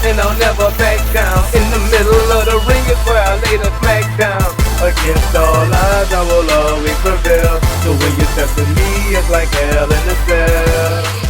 and I'll never back down. In the middle of the ring is where I lay the smack down. Against all odds, I will always prevail. So when you step to me, it's like hell in a cell.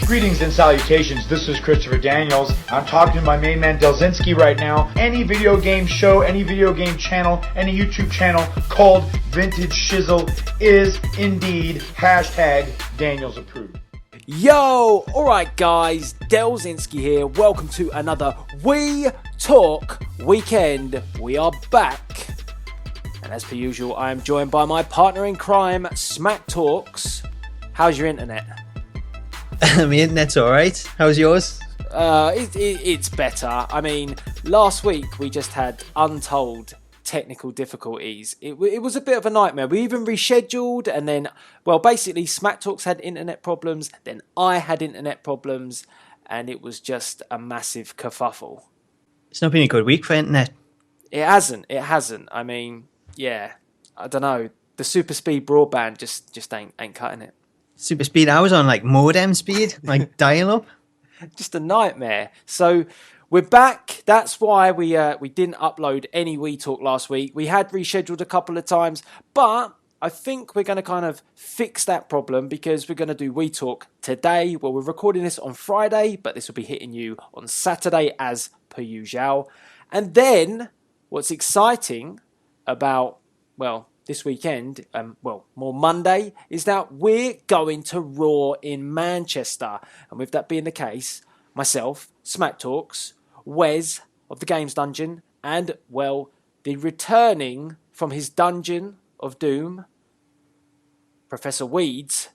Greetings and salutations, this is Christopher Daniels. I'm talking to my main man Delzinski right now. Any video game show, any video game channel, any YouTube channel called Vintage Shizzle is indeed hashtag Daniels approved. Yo, alright guys, Delzinski here. Welcome to another We Talk Weekend. We are back. And as per usual, I am joined by my partner in crime, Smack Talks. How's your internet? My internet's alright. How's yours? It's better. I mean, last week we just had untold technical difficulties. It was a bit of a nightmare. We even rescheduled and then, well, basically Smack Talks had internet problems, then I had internet problems, and it was just a massive kerfuffle. It's not been a good week for internet. It hasn't. I mean, yeah, I don't know. The super speed broadband just ain't cutting it. Super speed. I was on like modem speed, like dial up. Just a nightmare. So we're back. That's why we didn't upload any We Talk last week. We had rescheduled a couple of times, but I think we're going to kind of fix that problem because we're going to do We Talk today. Well, we're recording this on Friday, but this will be hitting you on Saturday as per usual. And then what's exciting about, well, this weekend, more Monday, is that we're going to Raw in Manchester. And with that being the case, myself, Smack Talks, Wes of the Games Dungeon, and, well, the returning from his Dungeon of Doom, Professor Weeds,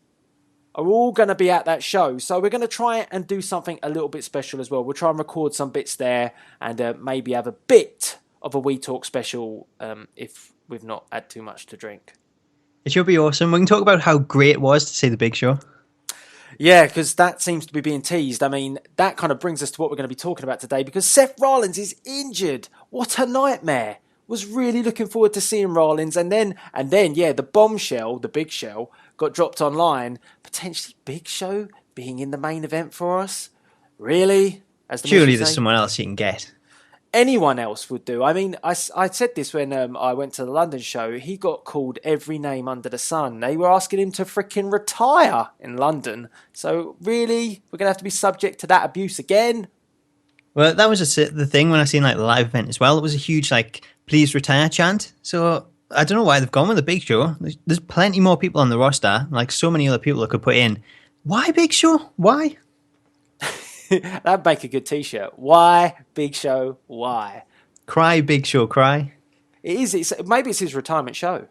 are all going to be at that show. So we're going to try and do something a little bit special as well. We'll try and record some bits there and maybe have a bit of a We Talk special if we've not had too much to drink. It should be awesome. We can talk about how great it was to see the Big Show. Yeah, because that seems to be being teased. I mean, that kind of brings us to what we're going to be talking about today because Seth Rollins is injured. What a nightmare. Was really looking forward to seeing Rollins. And then, yeah, the bombshell, the Big Show, got dropped online. Potentially Big Show being in the main event for us? Really? Surely there's someone else you can get. Anyone else would do. I mean, I said this when I went to the London show. He got called every name under the sun. They were asking him to freaking retire in London. So really, we're going to have to be subject to that abuse again? Well, that was the thing when I seen like the live event as well. It was a huge like, please retire chant. So I don't know why they've gone with the Big Show. There's plenty more people on the roster, like so many other people that could put in. Why Big Show? Why? That'd make a good t-shirt. Why Big Show? Why? Cry Big Show, cry. It is. Maybe it's his retirement show.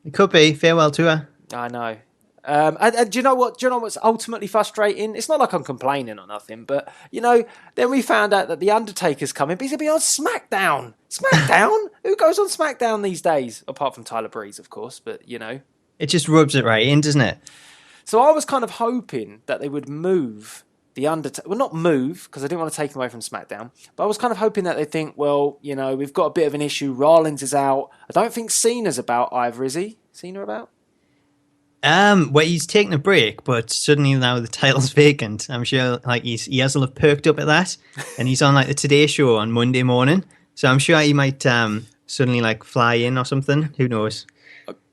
It could be. Farewell tour. I know. And do you know what? Do you know what's ultimately frustrating? It's not like I'm complaining or nothing, but you know, then we found out that the Undertaker's coming, but he's gonna be on SmackDown. SmackDown? Who goes on SmackDown these days? Apart from Tyler Breeze, of course. But you know, it just rubs it right in, doesn't it? So I was kind of hoping that they would move the Undertaker. Well, not move because I didn't want to take him away from SmackDown, but I was kind of hoping that they think, well, you know, we've got a bit of an issue. Rollins is out. I don't think Cena's about either, is he? Cena about? Well, he's taking a break, but suddenly now the title's vacant. I'm sure like he has to have perked up at that, and he's on like the Today Show on Monday morning. So I'm sure he might suddenly like fly in or something. Who knows?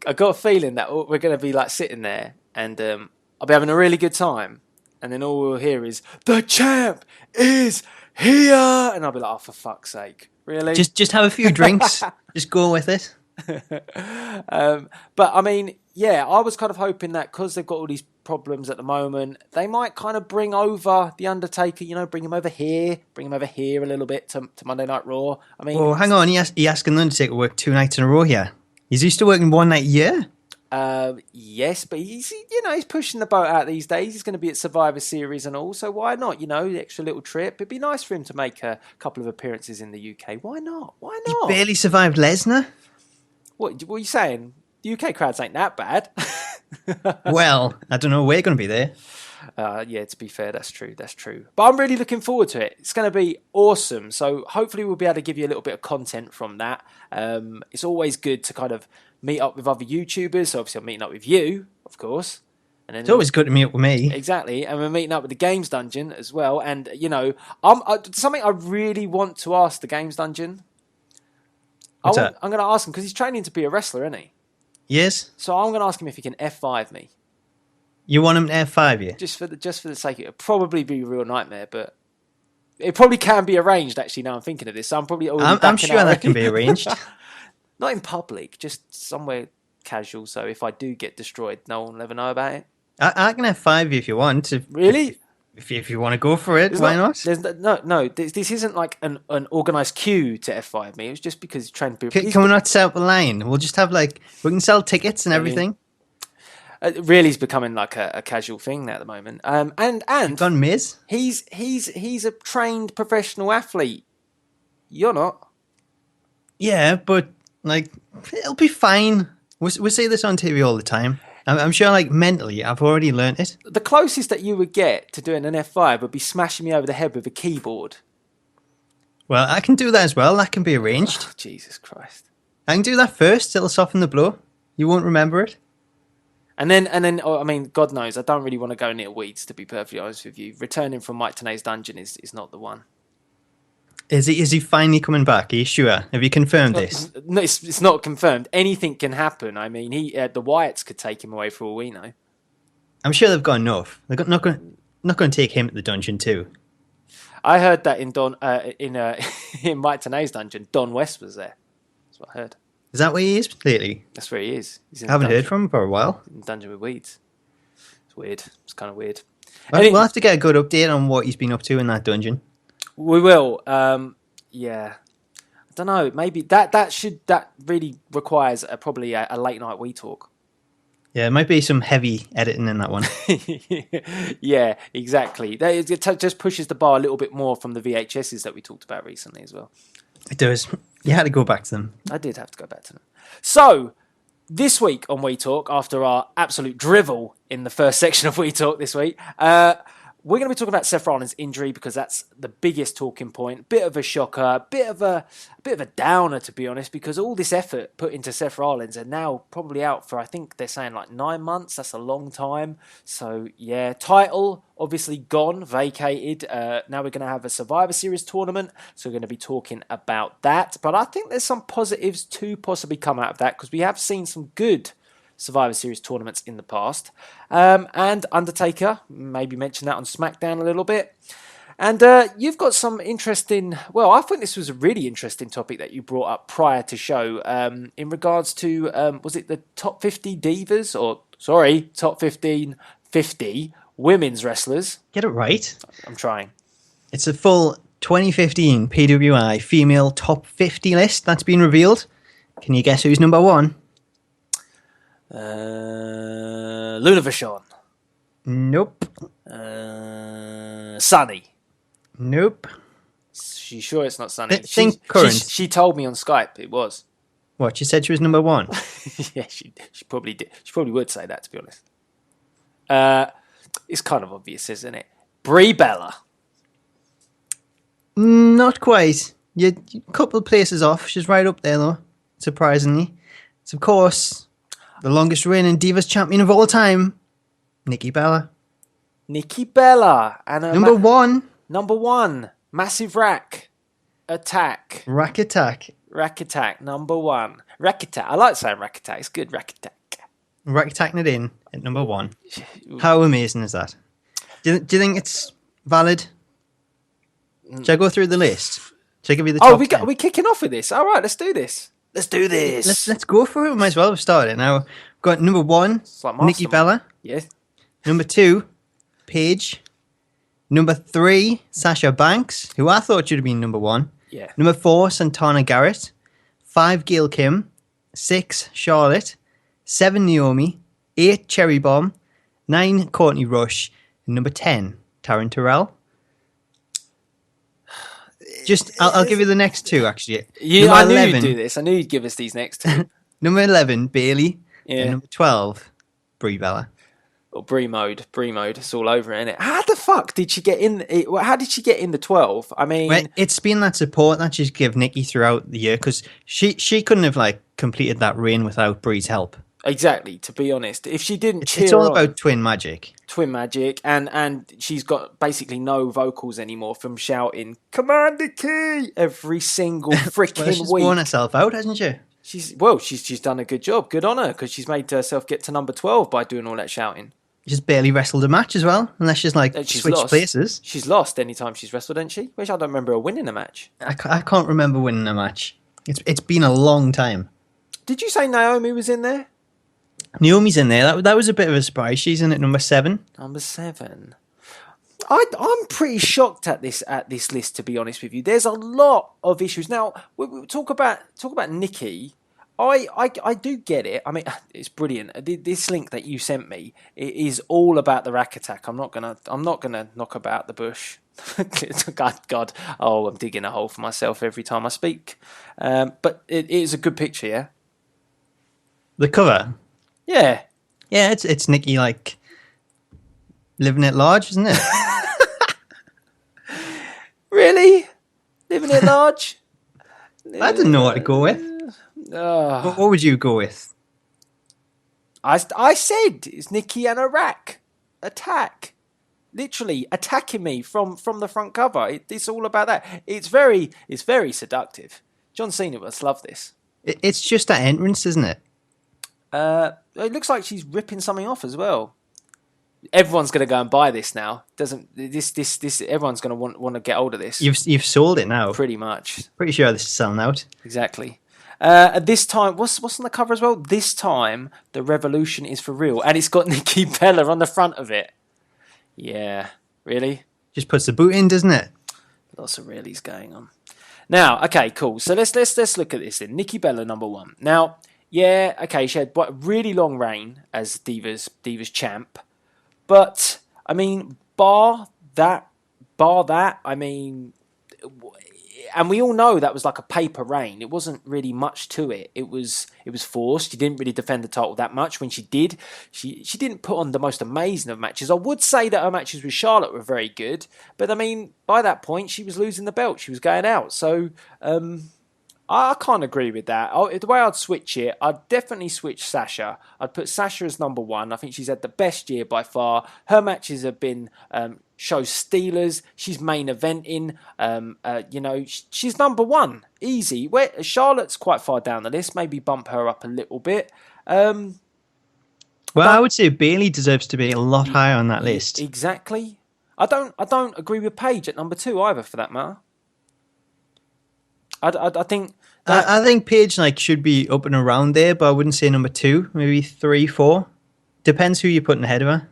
I got a feeling that we're going to be like sitting there, and I'll be having a really good time, and then all we'll hear is the champ is here, and I'll be like, oh, for fuck's sake, really? Just have a few drinks. Just go with it. But I mean, yeah, I was kind of hoping that because they've got all these problems at the moment, they might kind of bring over the Undertaker, you know, bring him over here a little bit to Monday Night Raw. I mean, oh, hang on, he asking the Undertaker to work 2 nights in a row here. He's used to working 1 night a year. Yes, but he's pushing the boat out these days. He's going to be at Survivor Series and all, so why not? You know, the extra little trip. It'd be nice for him to make a couple of appearances in the UK. Why not? He barely survived Lesnar. What are you saying? The UK crowds ain't that bad. Well, I don't know. We're going to be there. Yeah, to be fair, that's true. But I'm really looking forward to it. It's going to be awesome. So hopefully we'll be able to give you a little bit of content from that. It's always good to kind of meet up with other YouTubers. So obviously I'm meeting up with you, of course. And then It's always good to meet up with me. exactly, and we're meeting up with the Games Dungeon as well. And something I really want to ask the Games Dungeon. What's that? I'm going to ask him because he's training to be a wrestler, isn't he? Yes. So I'm going to ask him if he can F5 me. You want him to F5 you? Just for the sake of it. It'll probably be a real nightmare, but it probably can be arranged, actually, now I'm thinking of this. So I'm probably already I'm sure that can be arranged. Not in public, just somewhere casual. So if I do get destroyed, no one will ever know about it. I can F5 you if you want. Really? If you want to go for it, why not? This isn't like an organised queue to F5 me. It was just because he's trying to be... Can we not set up a line? We'll just have we can sell tickets and everything. Really, it's becoming like a casual thing now at the moment. And You've gone Miz? he's a trained professional athlete. You're not. Yeah, but it'll be fine. We say this on TV all the time. I'm sure, mentally, I've already learnt it. The closest that you would get to doing an F5 would be smashing me over the head with a keyboard. Well, I can do that as well. That can be arranged. Oh, Jesus Christ. I can do that first. It'll soften the blow. You won't remember it. And then, God knows, I don't really want to go near weeds, to be perfectly honest with you. Returning from Mike Tenay's dungeon is not the one. Is he finally coming back? Are you sure? Have you confirmed this? No, it's not confirmed. Anything can happen. I mean, the Wyatts could take him away for all we know. I'm sure they've got enough. They're not going to take him at the dungeon too. I heard that in in Mike Tenay's dungeon, Don West was there. That's what I heard. Is that where he is lately? That's where he is. He's in I haven't heard from him for a while. In the dungeon with weeds. It's weird. It's kind of weird. We'll have to get a good update on what he's been up to in that dungeon. We will. Yeah. I don't know. Maybe that really requires probably a late night We Talk. Yeah, it might be some heavy editing in that one. Yeah, exactly. It just pushes the bar a little bit more from the VHSs that we talked about recently as well. It does. You had to go back to them. I did have to go back to them. So, this week on We Talk, after our absolute drivel in the first section of We Talk this week, we're going to be talking about Seth Rollins' injury because that's the biggest talking point. Bit of a shocker, bit of a downer, to be honest, because all this effort put into Seth Rollins and now probably out for, I think they're saying 9 months. That's a long time. So yeah, title obviously gone, vacated. Now we're going to have a Survivor Series tournament, so we're going to be talking about that. But I think there's some positives to possibly come out of that because we have seen some good Survivor Series tournaments in the past. And Undertaker, maybe mention that on SmackDown a little bit. And you've got some interesting... Well, I think this was a really interesting topic that you brought up prior to show in regards to, was it the top 50 divas? Top 50 women's wrestlers. Get it right. I'm trying. It's a full 2015 PWI female top 50 list that's been revealed. Can you guess who's number one? Luna Vachon. Nope. Sunny. Nope. She sure it's not Sunny. Think current. She told me on Skype it was. What, she said she was number one? Yeah, she probably did. She probably would say that, to be honest. It's kind of obvious, isn't it? Brie Bella. Not quite. You're a couple of places off. She's right up there, though, surprisingly. It's, of course, the longest reigning Divas champion of all time, Nikki Bella. Nikki Bella. And number one. Number one. Massive Rack Attack. Rack Attack. Rack Attack, number one. Rack Attack. I like saying Rack Attack. It's good, Rack Attack. Rack Attacking it in at number one. How amazing is that? Do you think it's valid? Should I go through the list? Should I give you the top 10? Are we kicking off with this? All right, let's do this. Let's do this. Let's go for it. We might as well have started. Now, we've got number one, like Nikki Bella. Yes. Number two, Paige. Number three, Sasha Banks, who I thought should have been number one. Yeah. Number four, Santana Garrett. 5, Gail Kim. 6, Charlotte. 7, Naomi. 8, Cherry Bomb. 9, Courtney Rush. And number 10, Taryn Terrell. I'll give you the next two, actually. I knew you'd do this. I knew you'd give us these next two. Number 11, Bailey. Yeah. And number 12, Brie Bella. Or Brie mode. It's all over, isn't it? How the fuck did she get in? How did she get in the 12? I mean... Well, it's been that support that she's given Nikki throughout the year, because she couldn't have, completed that reign without Brie's help. Exactly. To be honest, if she didn't cheer It's all on about twin magic. Twin Magic, and she's got basically no vocals anymore from shouting "Come on, Nikki" every single freaking Well, she's week. worn herself out, hasn't she? She's done a good job. Good on her, because she's made herself get to number 12 by doing all that shouting. She's barely wrestled a match as well, unless she's like She's switched lost. places. She's lost any time she's wrestled, hasn't she? Which I don't remember her winning a match. I can't remember winning a match. It's been a long time. Did you say Naomi was in there? Naomi's in there. That was a bit of a surprise. She's in at number 7. Number 7. I'm pretty shocked at this list, to be honest with you. There's a lot of issues. Now we talk about Nikki. I do get it. I mean, it's brilliant. This link that you sent me, it is all about the rack attack. I'm not gonna knock about the bush. God. Oh, I'm digging a hole for myself every time I speak. But it is a good picture, yeah. The cover. Yeah. Yeah, it's Nikki like living at large, isn't it? Really? Living at large? I didn't know what to go with. What would you go with? I said it's Nikki and a rack attack, literally attacking me from the front cover. It's all about that. It's very seductive. John Cena must love this. It's just that entrance, isn't it? It looks like she's ripping something off as well. Everyone's going to go and buy this now. This? Everyone's going to want to get hold of this. You've sold it now. Pretty much. Pretty sure this is selling out. Exactly. At this time, what's on the cover as well? This time, the revolution is for real, and it's got Nikki Bella on the front of it. Yeah, really. Just puts the boot in, doesn't it? Lots of reallys going on. Now, okay, cool. So let's look at this then. Nikki Bella, number 1. Now, yeah, okay, she had a really long reign as Divas champ, but I mean, bar that, I mean. And we all know that was like a paper reign. It wasn't really much to it. It was forced. She didn't really defend the title that much. When she did, she didn't put on the most amazing of matches. I would say that her matches with Charlotte were very good, but I mean, by that point, she was losing the belt. She was going out. So I can't agree with that. The way I'd switch it, I'd definitely switch Sasha. I'd put Sasha as number 1. I think she's had the best year by far. Her matches have been show stealers. She's main eventing. She's number 1. Easy. Where Charlotte's quite far down the list. Maybe bump her up a little bit. Well, I would say Bayley deserves to be a lot higher on that list. Exactly. I don't agree with Paige at number 2 either, for that matter. I think I think Paige should be up and around there, but I wouldn't say number 2, maybe 3, 4. Depends who you're putting ahead of her.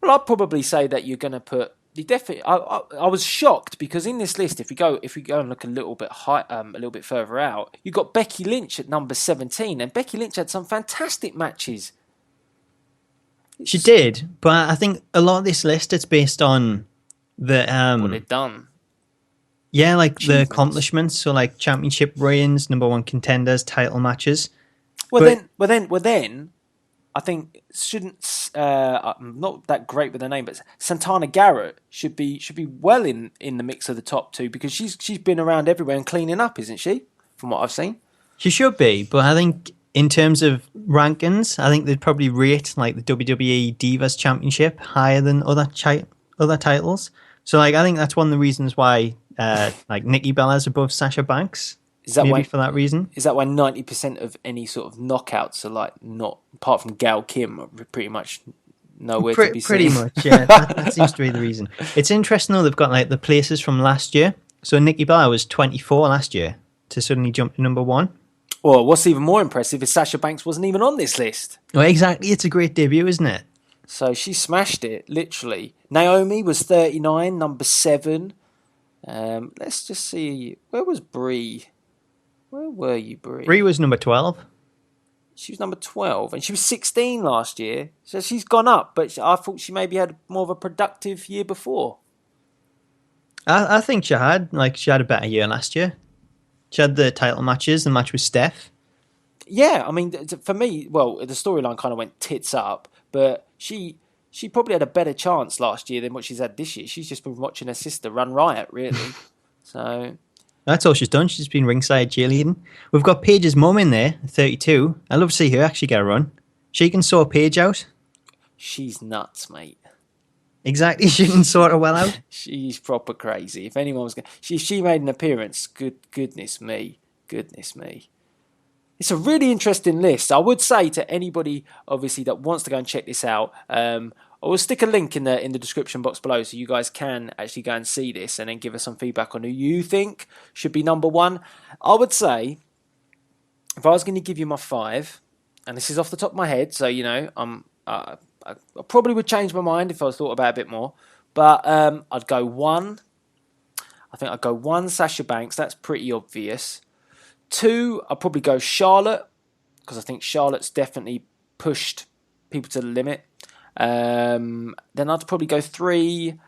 Well, I'd probably say that you're going to put. You definitely. I was shocked because in this list, if we go and look a little bit a little bit further out, you got Becky Lynch at number 17, and Becky Lynch had some fantastic matches. She did, but I think a lot of this list it's based on the what they've done. Yeah, the accomplishments, so championship reigns, number 1 contenders, title matches. Well, then, I think shouldn't I'm not that great with her name, but Santana Garrett should be well in the mix of the top 2 because she's been around everywhere and cleaning up, isn't she? From what I've seen, she should be. But I think in terms of rankings, I think they'd probably rate the WWE Divas Championship higher than other titles. So I think that's one of the reasons why Nikki Bella's above Sasha Banks. Is that why, for that reason? Is that why 90% of any sort of knockouts are not, apart from Gail Kim, are pretty much nowhere to be seen? Pretty much, yeah. that seems to be the reason. It's interesting though, they've got the places from last year. So Nikki Bella was 24 last year to suddenly jump to number 1. Well, what's even more impressive is Sasha Banks wasn't even on this list. Well, exactly. It's a great debut, isn't it? So she smashed it, literally. Naomi was 39, number 7. Let's just see. Where was Brie? Where were you, Brie? Brie was number 12. She was number 12, and she was 16 last year. So she's gone up, but I thought she maybe had more of a productive year before. I think she had a better year last year. She had the title matches, the match with Steph. Yeah, I mean, for me, well, the storyline kind of went tits up, but she probably had a better chance last year than what she's had this year. She's just been watching her sister run riot, really. So, That's all she's done. She's been ringside cheerleading. We've got Paige's mum in there, 32. I love to see her actually get a run. She can sort Paige out. She's nuts, mate. Exactly, she can sort her well out. She's proper crazy. If anyone was going, she made an appearance. Goodness me. It's a really interesting list. I would say to anybody, obviously, that wants to go and check this out. I will stick a link in the description box below, so you guys can actually go and see this and then give us some feedback on who you think should be number one. I would say, if I was going to give you my 5, and this is off the top of my head, so I probably would change my mind if I thought about it a bit more. But I'd go 1. I think I'd go 1 Sasha Banks. That's pretty obvious. 2, I'd probably go Charlotte, because I think Charlotte's definitely pushed people to the limit. Then I'd probably go 3.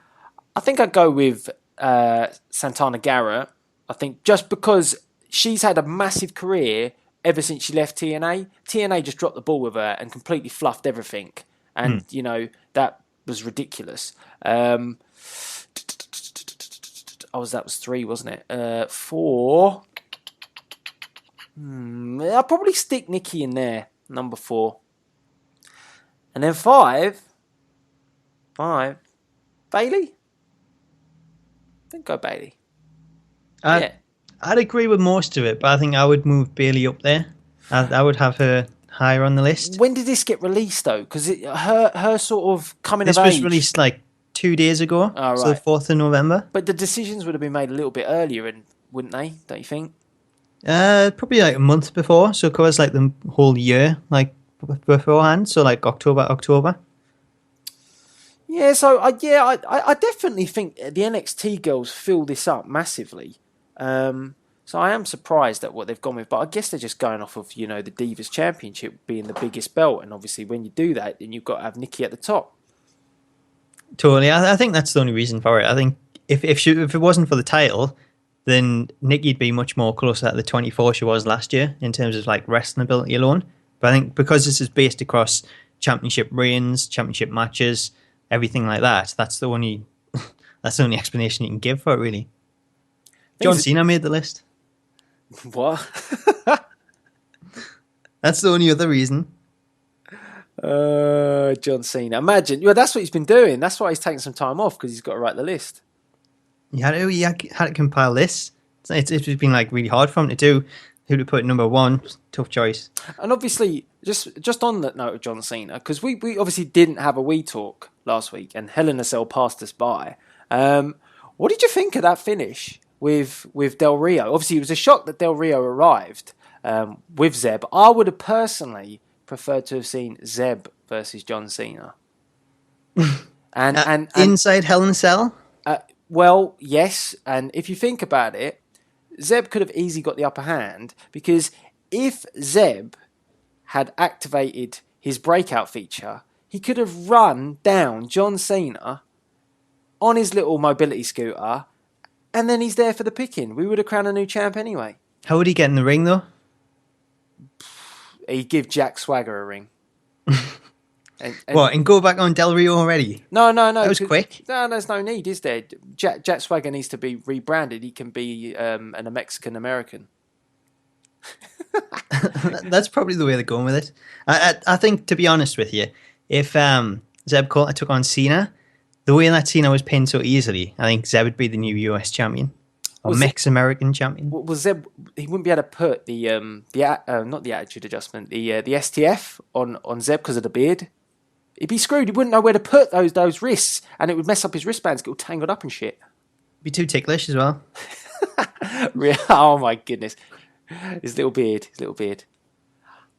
I think I'd go with Santana Garrett. I think just because she's had a massive career ever since she left TNA. TNA just dropped the ball with her and completely fluffed everything. And, that was ridiculous. That was 3, wasn't it? 4. I'll probably stick Nikki in there, number 4. And then 5, Bailey? I think go Bailey. Yeah. I'd agree with most of it, but I think I would move Bailey up there. I would have her higher on the list. When did this get released, though? Because her sort of coming of age... This was released like 2 days ago, so the 4th of November. But the decisions would have been made a little bit earlier, wouldn't they, don't you think? Probably like a month before, so it covers like the whole year, like beforehand, so like October. Yeah, so I definitely think the NXT girls fill this up massively. So I am surprised at what they've gone with, but I guess they're just going off of, the Divas Championship being the biggest belt, and obviously when you do that, then you've got to have Nikki at the top. Totally, I think that's the only reason for it. I think if it wasn't for the title, then Nikki'd be much more closer to the 24 she was last year in terms of like wrestling ability alone. But I think because this is based across championship reigns, championship matches, everything like that, that's the only explanation you can give for it, really. John Cena made the list. What? That's the only other reason. John Cena. Imagine. Well, that's what he's been doing. That's why he's taking some time off, because he's got to write the list. He had to compile this. It's been like really hard for him to do. Who to put number 1? Tough choice. And obviously, just on that note of John Cena, because we obviously didn't have a We Talk last week, and Hell in a Cell passed us by. What did you think of that finish with Del Rio? Obviously, it was a shock that Del Rio arrived with Zeb. I would have personally preferred to have seen Zeb versus John Cena. And inside Hell in a Cell? Well, yes, and if you think about it, Zeb could have easily got the upper hand, because if Zeb had activated his breakout feature, he could have run down John Cena on his little mobility scooter, and then he's there for the picking. We would have crowned a new champ anyway. How would he get in the ring, though? He'd give Jack Swagger a ring. And go back on Del Rio already? No. That was quick. No, there's no need, is there? Jack Swagger needs to be rebranded. He can be a Mexican-American. That's probably the way they're going with it. I think, to be honest with you, if Zeb Coulter took on Cena, the way that Cena was pinned so easily, I think Zeb would be the new US champion. Or Mex-American champion. Well, Zeb, he wouldn't be able to put the not the attitude adjustment, the STF on Zeb because of the beard. He'd be screwed. He wouldn't know where to put those wrists, and it would mess up his wristbands, get all tangled up and shit. Be too ticklish as well. Oh my goodness. His little beard.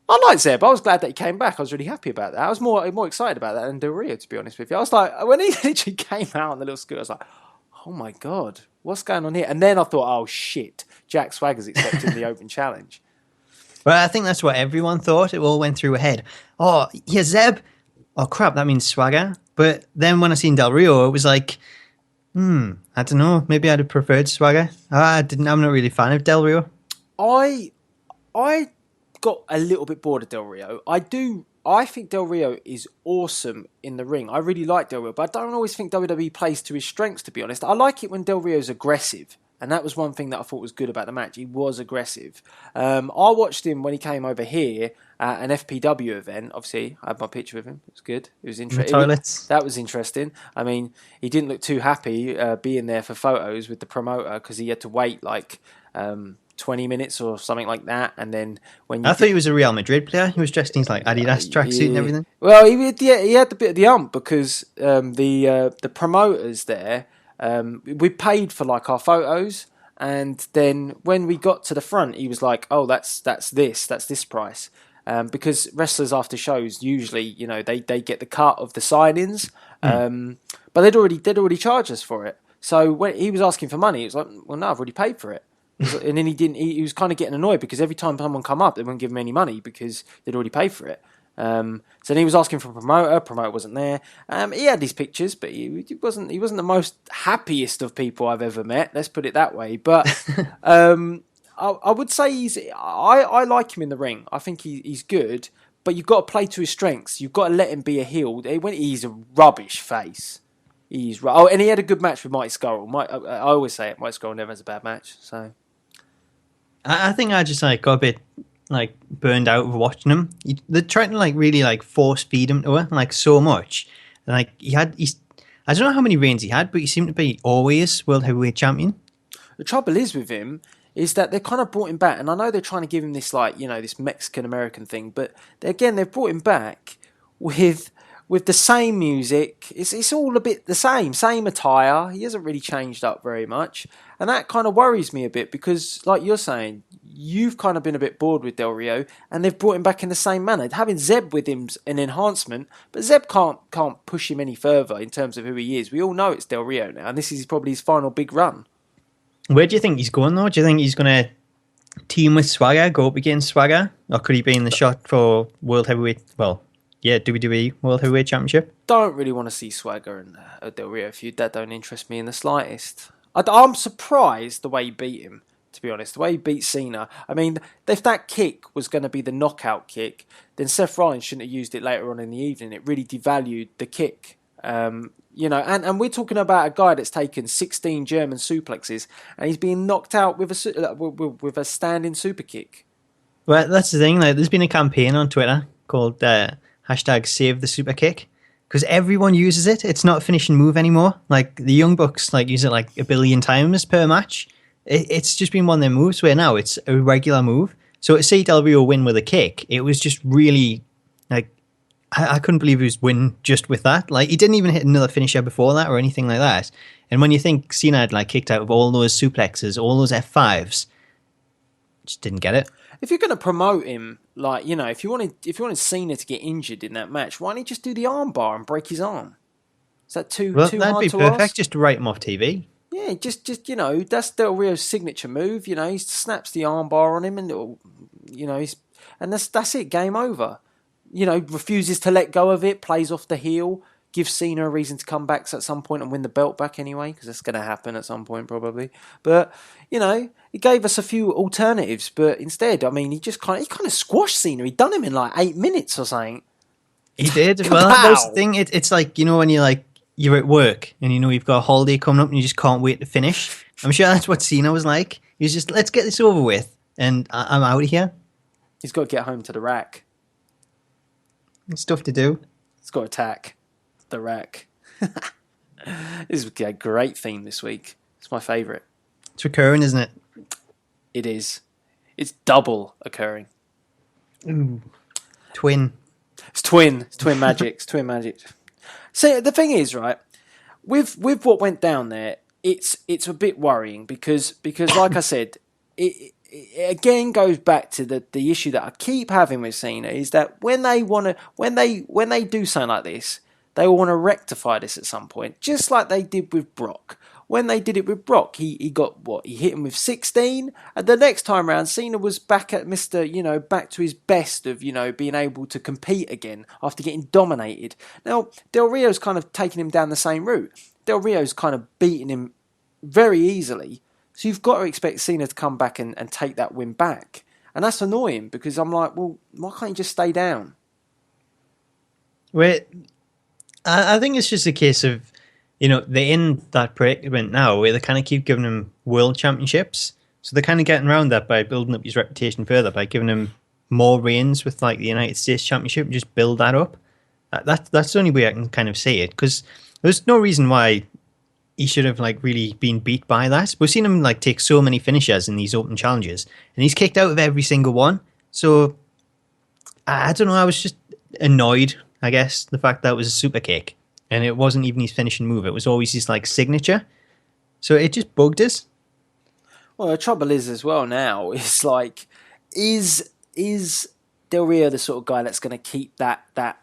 I like Zeb. I was glad that he came back. I was really happy about that. I was more excited about that than Del Rio, to be honest with you. I was like, when he literally came out on the little scooter, I was like, oh my God, what's going on here? And then I thought, oh shit, Jack Swagger's accepting the open challenge. Well, I think that's what everyone thought. It all went through a head. Oh, yeah, Zeb. Oh crap, that means Swagger. But then when I seen Del Rio, it was like, I don't know. Maybe I'd have preferred Swagger. I'm not really a fan of Del Rio. I got a little bit bored of Del Rio. I think Del Rio is awesome in the ring. I really like Del Rio, but I don't always think WWE plays to his strengths, to be honest. I like it when Del Rio's aggressive, And that was one thing that I thought was good about the match. He was aggressive. I watched him when he came over here at an FPW event. Obviously, I had my picture with him. It was good. It was interesting. Toilets. That was interesting. I mean, he didn't look too happy being there for photos with the promoter because he had to wait like 20 minutes or something like that. And then when I thought he was a Real Madrid player. He was dressed in his like Adidas tracksuit and everything. Well, he had the bit of the ump because the promoters there. We paid for like our photos, and then when we got to the front, he was like, "Oh, that's this price." Because wrestlers after shows usually, you know, they get the cut of the signings, but they'd already charged us for it. So when he was asking for money, it was like, "Well, no, I've already paid for it." And then he didn't. He was kind of getting annoyed because every time someone come up, they wouldn't give him any money because they'd already paid for it. So then he was asking for a promoter. Promoter wasn't there. He had these pictures, but he wasn't the most happiest of people I've ever met. Let's put it that way. But I would say I like him in the ring. I think he's good. But you've got to play to his strengths. You've got to let him be a heel. He's a rubbish face. And he had a good match with Mighty Skull. I always say it. Mighty Skull never has a bad match. So I think I just like got a bit like burned out of watching him. They're trying to like really like force feed him to her like so much. And, like I don't know how many reigns he had, but he seemed to be always World Heavyweight Champion. The trouble is with him is that they kind of brought him back, and I know they're trying to give him this like, you know, this Mexican American thing, but they've brought him back with the same music. It's all a bit the same attire. He hasn't really changed up very much, and that kind of worries me a bit because, like you're saying, you've kind of been a bit bored with Del Rio, and they've brought him back in the same manner. Having Zeb with him's an enhancement, but Zeb can't push him any further in terms of who he is. We all know it's Del Rio now, and this is probably his final big run. Where do you think he's going though? Do you think he's going to team with Swagger, go up against Swagger, or could he be in the shot for World Heavyweight? Well, yeah, WWE World Heavyweight Championship. Don't really want to see Swagger and a Del Rio feud. That don't interest me in the slightest. I'm surprised the way he beat him, to be honest. The way he beat Cena. I mean, if that kick was going to be the knockout kick, then Seth Rollins shouldn't have used it later on in the evening. It really devalued the kick. You know, and we're talking about a guy that's taken 16 German suplexes and he's being knocked out with a standing super kick. Well, that's the thing. Like, there's been a campaign on Twitter called hashtag Save the Super Kick because everyone uses it. It's not a finishing move anymore. Like the Young Bucks like use it like 1 billion times per match. It's just been one of their moves where now it's a regular move. So to see Del Rio win with a kick, it was just really like I couldn't believe he was win just with that. Like he didn't even hit another finisher before that or anything like that. And when you think Cena had like kicked out of all those suplexes, all those F5s, just didn't get it. If you're going to promote him, like, you know, if you wanted Cena to get injured in that match, why don't you just do the armbar and break his arm? Is that too hard to ask? That'd be perfect, just to write him off TV. Yeah, just you know, that's Del Rio's signature move. You know, he snaps the armbar on him, and you know, that's it. Game over. You know, refuses to let go of it, plays off the heel, gives Cena a reason to come back at some point and win the belt back anyway, because that's going to happen at some point probably. But you know, he gave us a few alternatives, but instead, I mean, he kind of squashed Cena. He done him in like 8 minutes or something. He did. Well, that's the thing. It's like, you know, when you're at work and you know you've got a holiday coming up and you just can't wait to finish. I'm sure that's what Cena was like. He was just, let's get this over with and I'm out of here. He's got to get home to the rack. Stuff to do. He's got to attack the rack. This is a great theme this week. It's my favourite. It's recurring, isn't it? It is. It's double occurring. Ooh. Twin. It's twin magic. It's twin magic. So the thing is, right, with what went down there, it's a bit worrying because like I said, it again goes back to the issue that I keep having with Cena is that when they do something like this, they will want to rectify this at some point, just like they did with Brock. When they did it with Brock, he got what? He hit him with 16, and the next time around, Cena was back at back to his best of, you know, being able to compete again after getting dominated. Now, Del Rio's kind of taking him down the same route. Del Rio's kind of beating him very easily, so you've got to expect Cena to come back and take that win back. And that's annoying because I'm like, well, why can't you just stay down? Well, I think it's just a case of, you know, they're in that predicament now where they kind of keep giving him world championships. So they're kind of getting around that by building up his reputation further, by giving him more reigns with like the United States Championship and just build that up. That's the only way I can kind of say it, because there's no reason why he should have like really been beat by that. We've seen him like take so many finishers in these open challenges, and he's kicked out of every single one. So I don't know. I was just annoyed, I guess, the fact that it was a super kick and it wasn't even his finishing move. It was always his like signature. So it just bugged us. Well, the trouble is as well now, it's like, is Del Rio the sort of guy that's going to keep that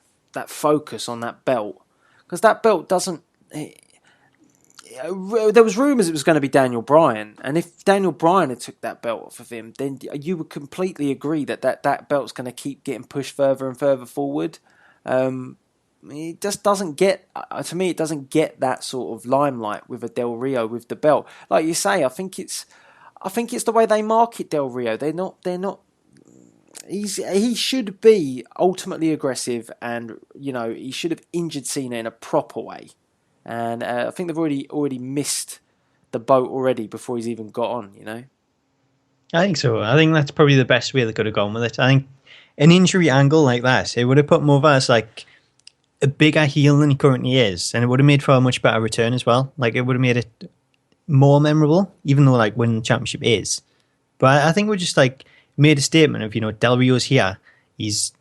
focus on that belt? Because that belt doesn't... There was rumours it was going to be Daniel Bryan, and if Daniel Bryan had took that belt off of him, then you would completely agree that belt's going to keep getting pushed further and further forward. It just doesn't get, to me, it doesn't get that sort of limelight with a Del Rio with the belt. Like you say, I think it's the way they market Del Rio. They're not. He should be ultimately aggressive, and he should have injured Cena in a proper way. And I think they've already missed the boat already before he's even got on. I think so. I think that's probably the best way they could have gone with it. I think an injury angle like that, it would have put him over as like a bigger heel than he currently is, and it would have made for a much better return as well. Like, it would have made it more memorable, even though like winning the championship is. But I think we just like made a statement of, Del Rio's here. He's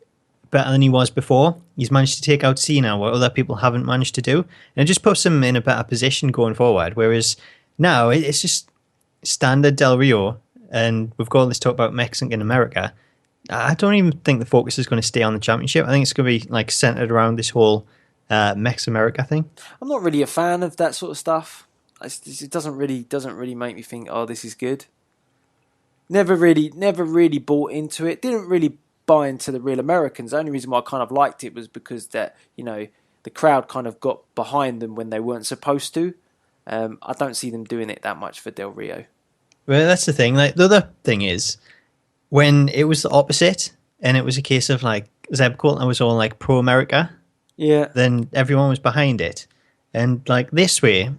better than he was before. He's managed to take out Cena, what other people haven't managed to do, and it just puts him in a better position going forward. Whereas now it's just standard Del Rio, and we've got all this talk about Mexican America. I don't even think the focus is going to stay on the championship. I think it's going to be like centered around this whole Mex America thing. I'm not really a fan of that sort of stuff. It doesn't really make me think, oh, this is good. Never really bought into it. Didn't really buy into the Real Americans. The only reason why I kind of liked it was because that the crowd kind of got behind them when they weren't supposed to. I don't see them doing it that much for Del Rio. Well, that's the thing. Like, the other thing is, when it was the opposite, and it was a case of like Zeb Colton was all like pro America, yeah, then everyone was behind it. And like this way,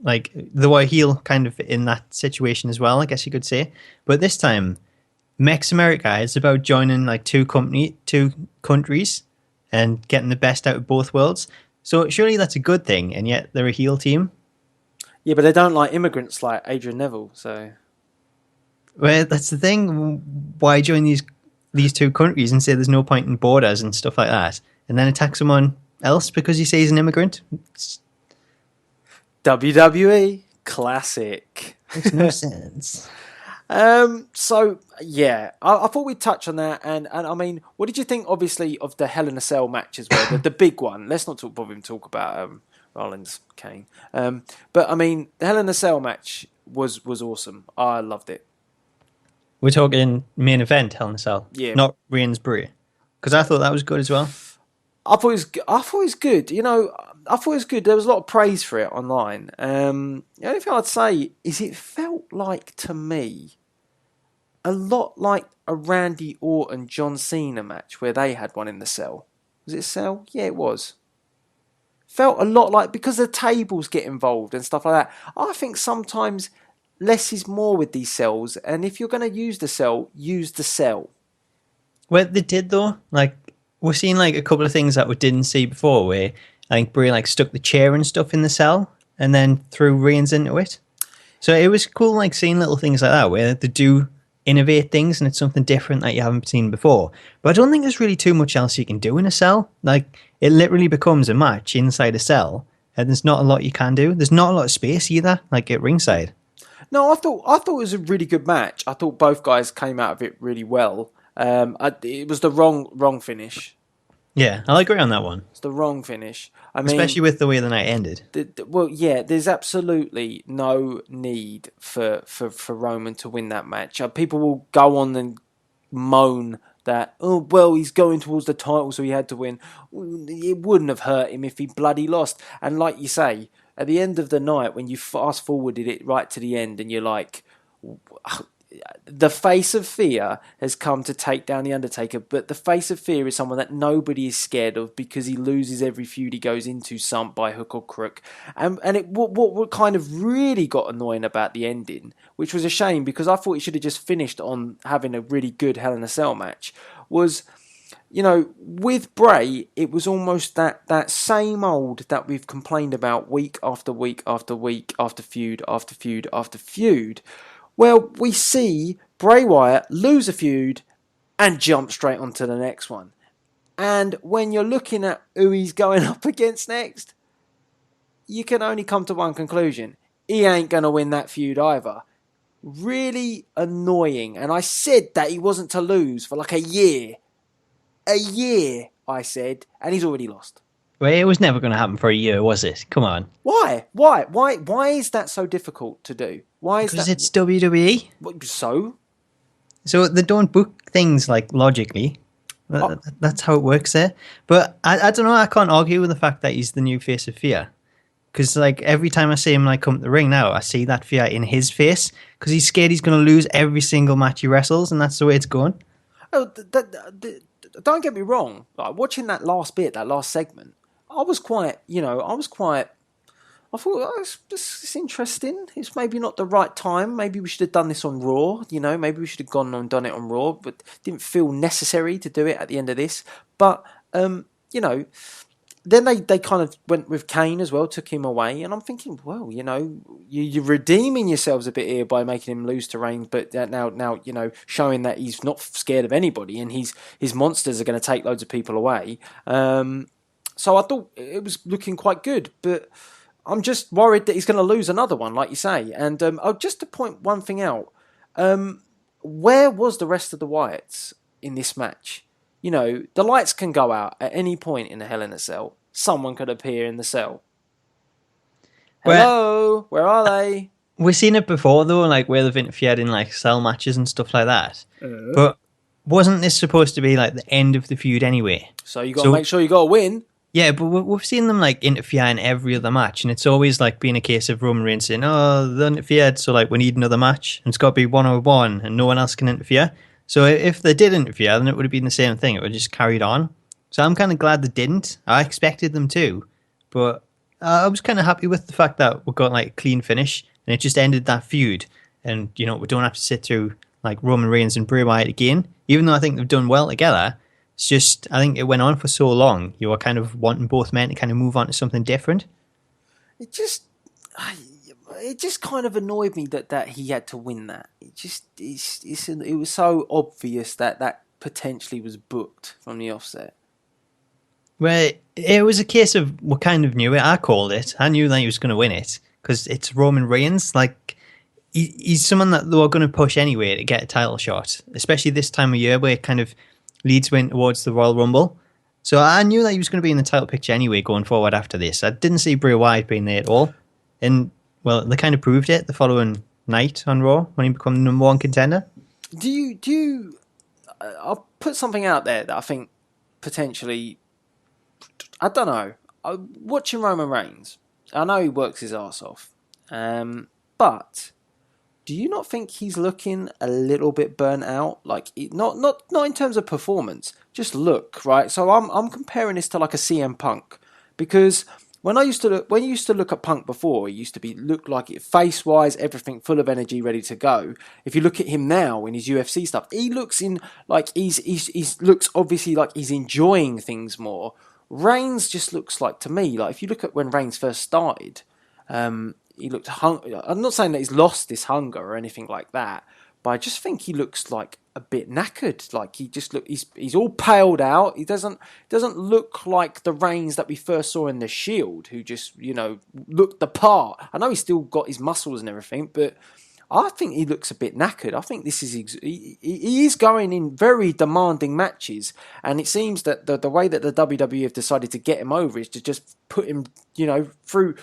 like they were heel kind of in that situation as well, I guess you could say. But this time, Mex America is about joining like two countries and getting the best out of both worlds. So surely that's a good thing, and yet they're a heel team. Yeah, but they don't like immigrants like Adrian Neville, so... Well, that's the thing. Why join these two countries and say there's no point in borders and stuff like that, and then attack someone else because you say he's an immigrant? WWE classic. Makes no sense. So yeah, I thought we'd touch on that, and I mean, what did you think? Obviously, of the Hell in a Cell match as well, the big one. Let's not talk about Rollins, Kane. But I mean, the Hell in a Cell match was awesome. I loved it. We're talking main event Hell in a Cell, yeah, not Reigns Bray, because I thought that was good as well. I thought it was good. I thought it was good. There was a lot of praise for it online. The only thing I'd say is it felt like, to me, a lot like a Randy Orton John Cena match where they had one in the cell. Was it Cell? Yeah, it was. Felt a lot like, because the tables get involved and stuff like that. I think sometimes less is more with these cells, and if you're going to use the cell, use the cell. Well, they did though. Like, we're seeing like a couple of things that we didn't see before, where I think Bray like stuck the chair and stuff in the cell and then threw Reigns into it. So it was cool, like seeing little things like that where they do innovate things and it's something different that you haven't seen before. But I don't think there's really too much else you can do in a cell. Like, it literally becomes a match inside a cell, and there's not a lot you can do. There's not a lot of space either, like at ringside. No, I thought it was a really good match. I thought both guys came out of it really well. It was the wrong finish. Yeah, I'll agree on that one. It's the wrong finish. I mean, especially with the way the night ended. Well, yeah, there's absolutely no need for Roman to win that match. People will go on and moan that, oh, well, he's going towards the title, so he had to win. It wouldn't have hurt him if he bloody lost. And like you say, at the end of the night, when you fast forwarded it right to the end and you're like, the face of fear has come to take down The Undertaker, but the face of fear is someone that nobody is scared of because he loses every feud he goes into, some by hook or crook. And what kind of really got annoying about the ending, which was a shame because I thought he should have just finished on having a really good Hell in a Cell match, was, you know, with Bray, it was almost that same old that we've complained about week after week after week, after feud after feud after feud. Well, we see Bray Wyatt lose a feud and jump straight onto the next one. And when you're looking at who he's going up against next, you can only come to one conclusion. He ain't going to win that feud either. Really annoying. And I said that he wasn't to lose for like a year. A year, I said, and he's already lost. Well, it was never going to happen for a year, was it? Come on. Why? Why is that so difficult to do? Why is because that? It's WWE. So they don't book things like logically. That's how it works there. But I don't know. I can't argue with the fact that he's the new face of fear. Because like every time I see him like come to the ring now, I see that fear in his face because he's scared he's going to lose every single match he wrestles, and that's the way it's going. Oh, don't get me wrong. Like watching that last segment, I thought, it's interesting. It's maybe not the right time. Maybe we should have done this on Raw. You know, maybe we should have gone and done it on Raw, but didn't feel necessary to do it at the end of this. But, you know, then they kind of went with Kane as well, took him away. And I'm thinking, well, you know, you're redeeming yourselves a bit here by making him lose to Reigns, but now, you know, showing that he's not scared of anybody and his monsters are going to take loads of people away. So I thought it was looking quite good, but I'm just worried that he's going to lose another one, like you say. And just to point one thing out, where was the rest of the Wyatts in this match? You know, the lights can go out at any point in a Hell in a Cell. Someone could appear in the cell. Hello, where are they? We've seen it before, though, like where they've interfered in like cell matches and stuff like that. But wasn't this supposed to be like the end of the feud anyway? So you got to make sure you got to win. Yeah, but we've seen them like interfere in every other match, and it's always like being a case of Roman Reigns saying, "Oh, they interfered, so like we need another match, and it's got to be 1-on-1, and no one else can interfere." So if they did interfere, then it would have been the same thing. It would have just carried on. So I'm kind of glad they didn't. I expected them to, but I was kind of happy with the fact that we got like a clean finish, and it just ended that feud. And you know, we don't have to sit through like Roman Reigns and Bray Wyatt again, even though I think they've done well together. It's just, I think it went on for so long. You were kind of wanting both men to kind of move on to something different. It just kind of annoyed me that he had to win that. It was so obvious that potentially was booked from the offset. Well, it was a case of we kind of knew it. I called it. I knew that he was going to win it because it's Roman Reigns. Like he's someone that they were going to push anyway to get a title shot, especially this time of year where it kind of leads went towards the Royal Rumble. So I knew that he was going to be in the title picture anyway going forward after this. I didn't see Bray Wyatt being there at all. And, well, they kind of proved it the following night on Raw when he became the number one contender. Do you I'll put something out there that I think potentially, I don't know. Watching Roman Reigns, I know he works his arse off. But do you not think he's looking a little bit burnt out? Like not in terms of performance, just look, right? So I'm comparing this to like a CM Punk, because when you used to look at Punk before, he used to look like it face wise, everything full of energy, ready to go. If you look at him now in his UFC stuff, he looks he's looks obviously like he's enjoying things more. Reigns just looks like, to me, like if you look at when Reigns first started, he looked hungry. I'm not saying that he's lost this hunger or anything like that, but I just think he looks like a bit knackered. Like he's all paled out. He doesn't look like the Reigns that we first saw in the Shield, who just, you know, looked the part. I know he's still got his muscles and everything, but I think he looks a bit knackered. I think this is he is going in very demanding matches, and it seems that the way that the WWE have decided to get him over is to just put him, you know, through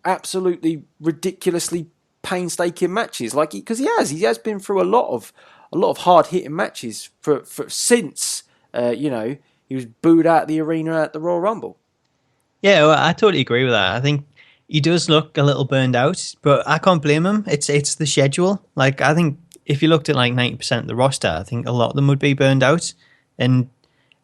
absolutely ridiculously painstaking matches, like because he has been through a lot of hard hitting matches for since you know, he was booed out of the arena at the Royal Rumble. Yeah, well, I totally agree with that. I think he does look a little burned out, but I can't blame him. It's the schedule. Like, I think if you looked at like 90% of the roster, I think a lot of them would be burned out. And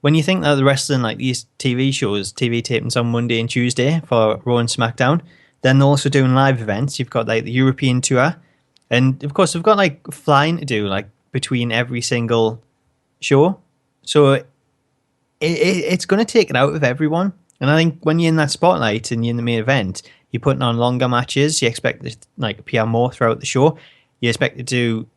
when you think that the wrestling, like these TV shows, TV tapings on Monday and Tuesday for Raw and SmackDown, then they're also doing live events. You've got like the European tour, and of course they've got like flying to do like between every single show. So it's going to take it out of everyone. And I think when you're in that spotlight and you're in the main event, you're putting on longer matches. You expect to like appear more throughout the show. You expect to do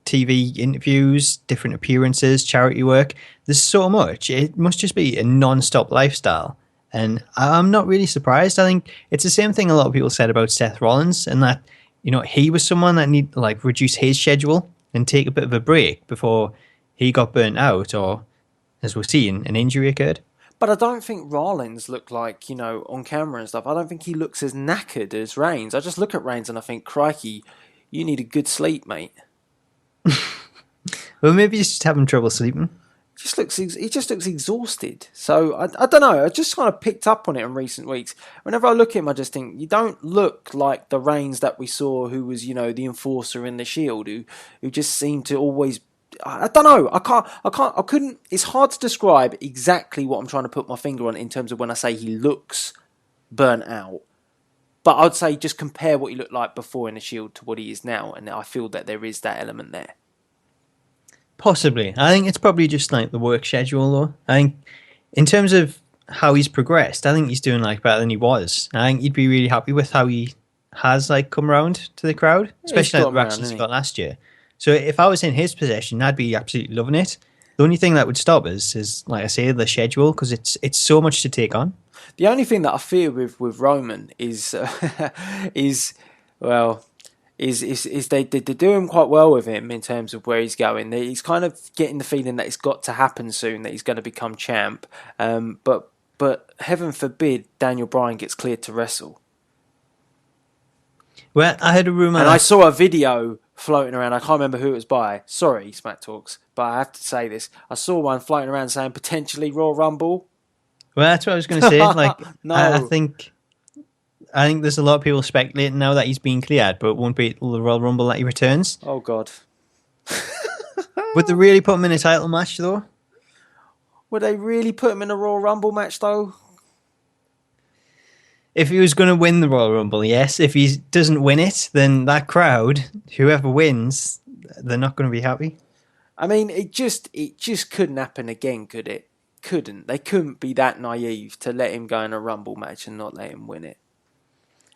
TV interviews, different appearances, charity work. There's so much. It must just be a non-stop lifestyle. And I'm not really surprised. I think it's the same thing a lot of people said about Seth Rollins, and that, you know, he was someone that needed to like reduce his schedule and take a bit of a break before he got burnt out, or, as we're seeing, an injury occurred. But I don't think Rollins looked like, you know, on camera and stuff, I don't think he looks as knackered as Reigns. I just look at Reigns and I think, crikey, you need a good sleep, mate. Well, maybe he's just having trouble sleeping. He just looks exhausted. So I don't know. I just kind of picked up on it in recent weeks. Whenever I look at him, I just think you don't look like the Reigns that we saw, who was, you know, the enforcer in the Shield, who just seemed to always. I don't know. I couldn't. It's hard to describe exactly what I'm trying to put my finger on in terms of when I say he looks burnt out. But I'd say just compare what he looked like before in the Shield to what he is now, and I feel that there is that element there. Possibly. I think it's probably just like the work schedule, though. I think in terms of how he's progressed, I think he's doing like better than he was. I think you'd be really happy with how he has like come around to the crowd, especially like the reactions he got last year. So if I was in his position, I'd be absolutely loving it. The only thing that would stop us is, like I say, the schedule, because it's so much to take on. The only thing that I fear with Roman is they're doing quite well with him in terms of where he's going. He's kind of getting the feeling that it's got to happen soon, that he's going to become champ. But heaven forbid Daniel Bryan gets cleared to wrestle. Well, I had a rumor, and I saw a video floating around. I can't remember who it was by. Sorry, Smack Talks, but I have to say this. I saw one floating around saying potentially Royal Rumble. Well, that's what I was going to say. Like, no. I think there's a lot of people speculating now that he's been cleared, but it won't be the Royal Rumble that he returns. Oh God! Would they really put him in a title match, though? Would they really put him in a Royal Rumble match, though? If he was going to win the Royal Rumble, yes. If he doesn't win it, then that crowd, whoever wins, they're not going to be happy. I mean, it just couldn't happen again, could it? Couldn't. They couldn't be that naive to let him go in a Rumble match and not let him win it.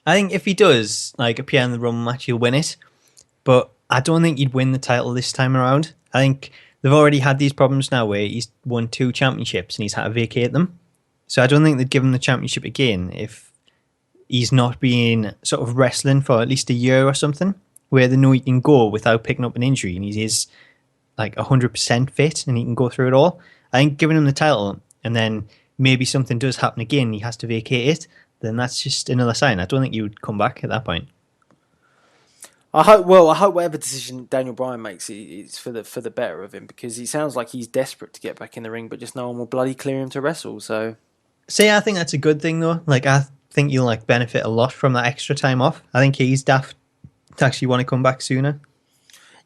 I think if he does like appear in the Rumble match, he'll win it. But I don't think he'd win the title this time around. I think they've already had these problems now where he's won 2 championships and he's had to vacate them. So I don't think they'd give him the championship again if he's not been sort of wrestling for at least a year or something, where they know he can go without picking up an injury and he is like 100% fit and he can go through it all. I think giving him the title and then maybe something does happen again, he has to vacate it, then that's just another sign. I don't think you would come back at that point. I hope whatever decision Daniel Bryan makes, it's for the better of him, because he sounds like he's desperate to get back in the ring, but just no one will bloody clear him to wrestle. So, see, I think that's a good thing though. Like, I think you'll like benefit a lot from that extra time off. I think he's daft to actually want to come back sooner.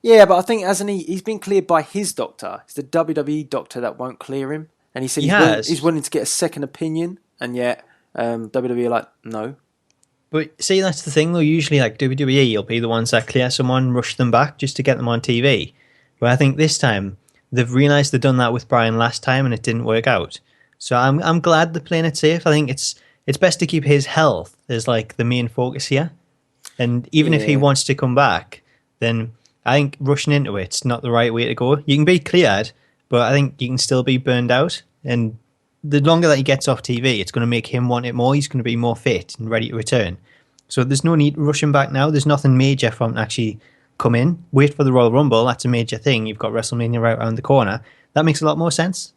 Yeah, but I think he's been cleared by his doctor. It's the WWE doctor that won't clear him, and he said he's willing to get a second opinion, and yet WWE are like, no. But see, that's the thing though. Usually, like WWE, will be the ones that clear someone, rush them back just to get them on TV. But I think this time they've realised they've done that with Bryan last time, and it didn't work out. So I'm glad they're playing it safe. I think it's best to keep his health as like the main focus here. And even if he wants to come back, then I think rushing into it's not the right way to go. You can be cleared, but I think you can still be burned out. And the longer that he gets off TV, it's going to make him want it more. He's going to be more fit and ready to return. So there's no need to rush him back now. There's nothing major for him to actually come in. Wait for the Royal Rumble. That's a major thing. You've got WrestleMania right around the corner. That makes a lot more sense.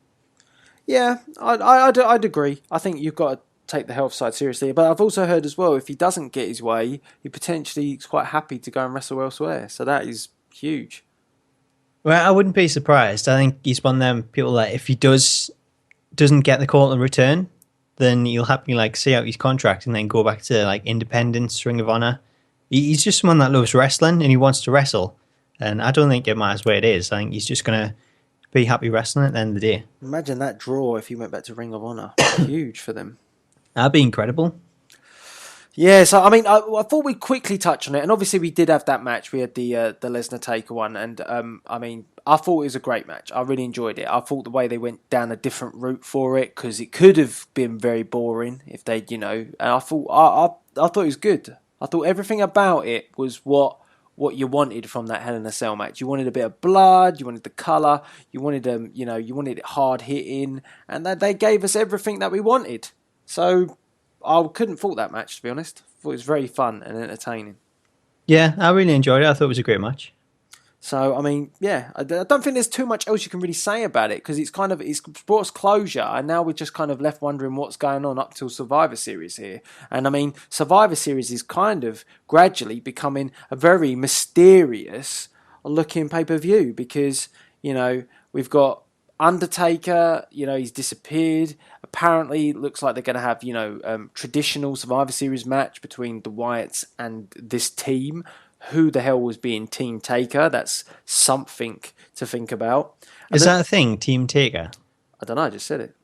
Yeah, I'd agree. I think you've got to take the health side seriously. But I've also heard as well, if he doesn't get his way, he potentially is quite happy to go and wrestle elsewhere. So that is huge. Well, I wouldn't be surprised. I think he's one of them people that if he doesn't get the call to return, then he'll happily like see out his contract and then go back to like Independence, Ring of Honor. He's just someone that loves wrestling and he wants to wrestle. And I don't think it matters where it is. I think he's just going to be happy wrestling at the end of the day. Imagine that draw if he went back to Ring of Honor. Huge for them. That'd be incredible. Yeah, so I mean, I thought we'd quickly touch on it, and obviously we did have that match. We had the Lesnar Taker one, and I mean, I thought it was a great match. I really enjoyed it. I thought the way they went down a different route for it, because it could have been very boring if they, and I thought I thought it was good. I thought everything about it was what you wanted from that Hell in a Cell match. You wanted a bit of blood, you wanted the colour, you wanted you wanted it hard hitting, and they gave us everything that we wanted. So I couldn't fault that match, to be honest. I thought it was very fun and entertaining. Yeah, I really enjoyed it. I thought it was a great match. So, I mean, yeah, I don't think there's too much else you can really say about it, because it's brought us closure, and now we're just kind of left wondering what's going on up till Survivor Series here. And I mean, Survivor Series is kind of gradually becoming a very mysterious looking pay-per-view, because, we've got Undertaker, he's disappeared. Apparently, it looks like they're going to have, traditional Survivor Series match between the Wyatts and this team. Who the hell was being Team Taker? That's something to think about. Is that a thing, Team Taker? I don't know, I just said it.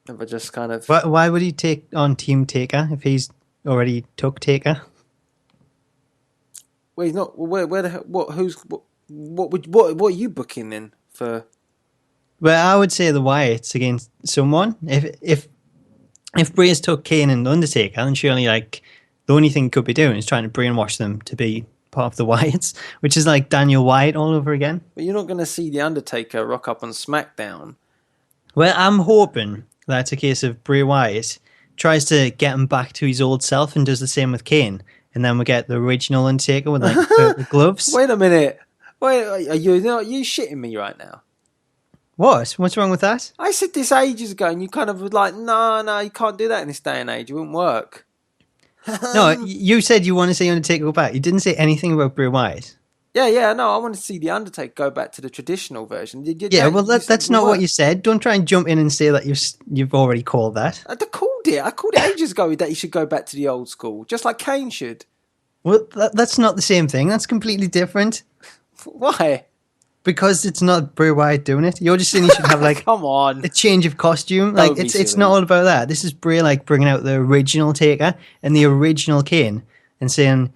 But just kind of... Why would he take on Team Taker if he's already took Taker? Well, he's not... Where the hell... What are you booking then for... Well, I would say the Wyatts against someone. If Bray's took Kane and Undertaker, then surely, the only thing he could be doing is trying to brainwash them to be part of the Wyatts, which is like Daniel Wyatt all over again. But you're not going to see The Undertaker rock up on SmackDown. Well, I'm hoping that's a case of Bray Wyatt tries to get him back to his old self and does the same with Kane. And then we get the original Undertaker with the gloves. Wait a minute. Wait, are you shitting me right now? What? What's wrong with that? I said this ages ago, and you kind of were like, no, you can't do that in this day and age. It wouldn't work. No, you said you want to see Undertaker go back. You didn't say anything about Bray Wyatt. Yeah, no, I want to see The Undertaker go back to the traditional version. That's not what you said. Don't try and jump in and say that you've already called that. I called it ages ago that he should go back to the old school, just like Kane should. Well, that's not the same thing. That's completely different. Why? Because it's not Bray Wyatt doing it. You're just saying you should have come on, a change of costume. It's not all about that. This is Bray bringing out the original Taker and the original Kane and saying,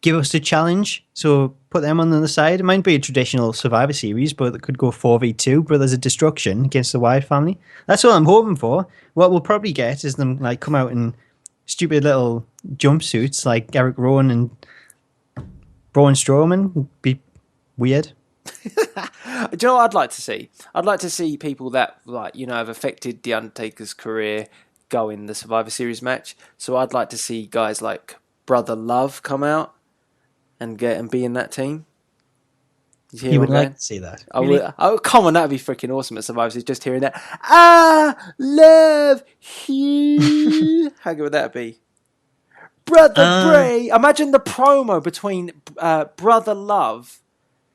give us a challenge. So put them on the other side. It might be a traditional Survivor Series, but it could go 4v2, Brothers of Destruction against the Wyatt family. That's what I'm hoping for. What we'll probably get is them come out in stupid little jumpsuits like Eric Rowan and Braun Strowman. It'd be weird. Do you know what I'd like to see? I'd like to see people that have affected The Undertaker's career go in the Survivor Series match. So I'd like to see guys like Brother Love come out and be in that team. You would like to see that? Really? Oh, come on, that'd be freaking awesome at Survivor Series. Just hearing that, I love you. How good would that be? Brother Bray. Imagine the promo between Brother Love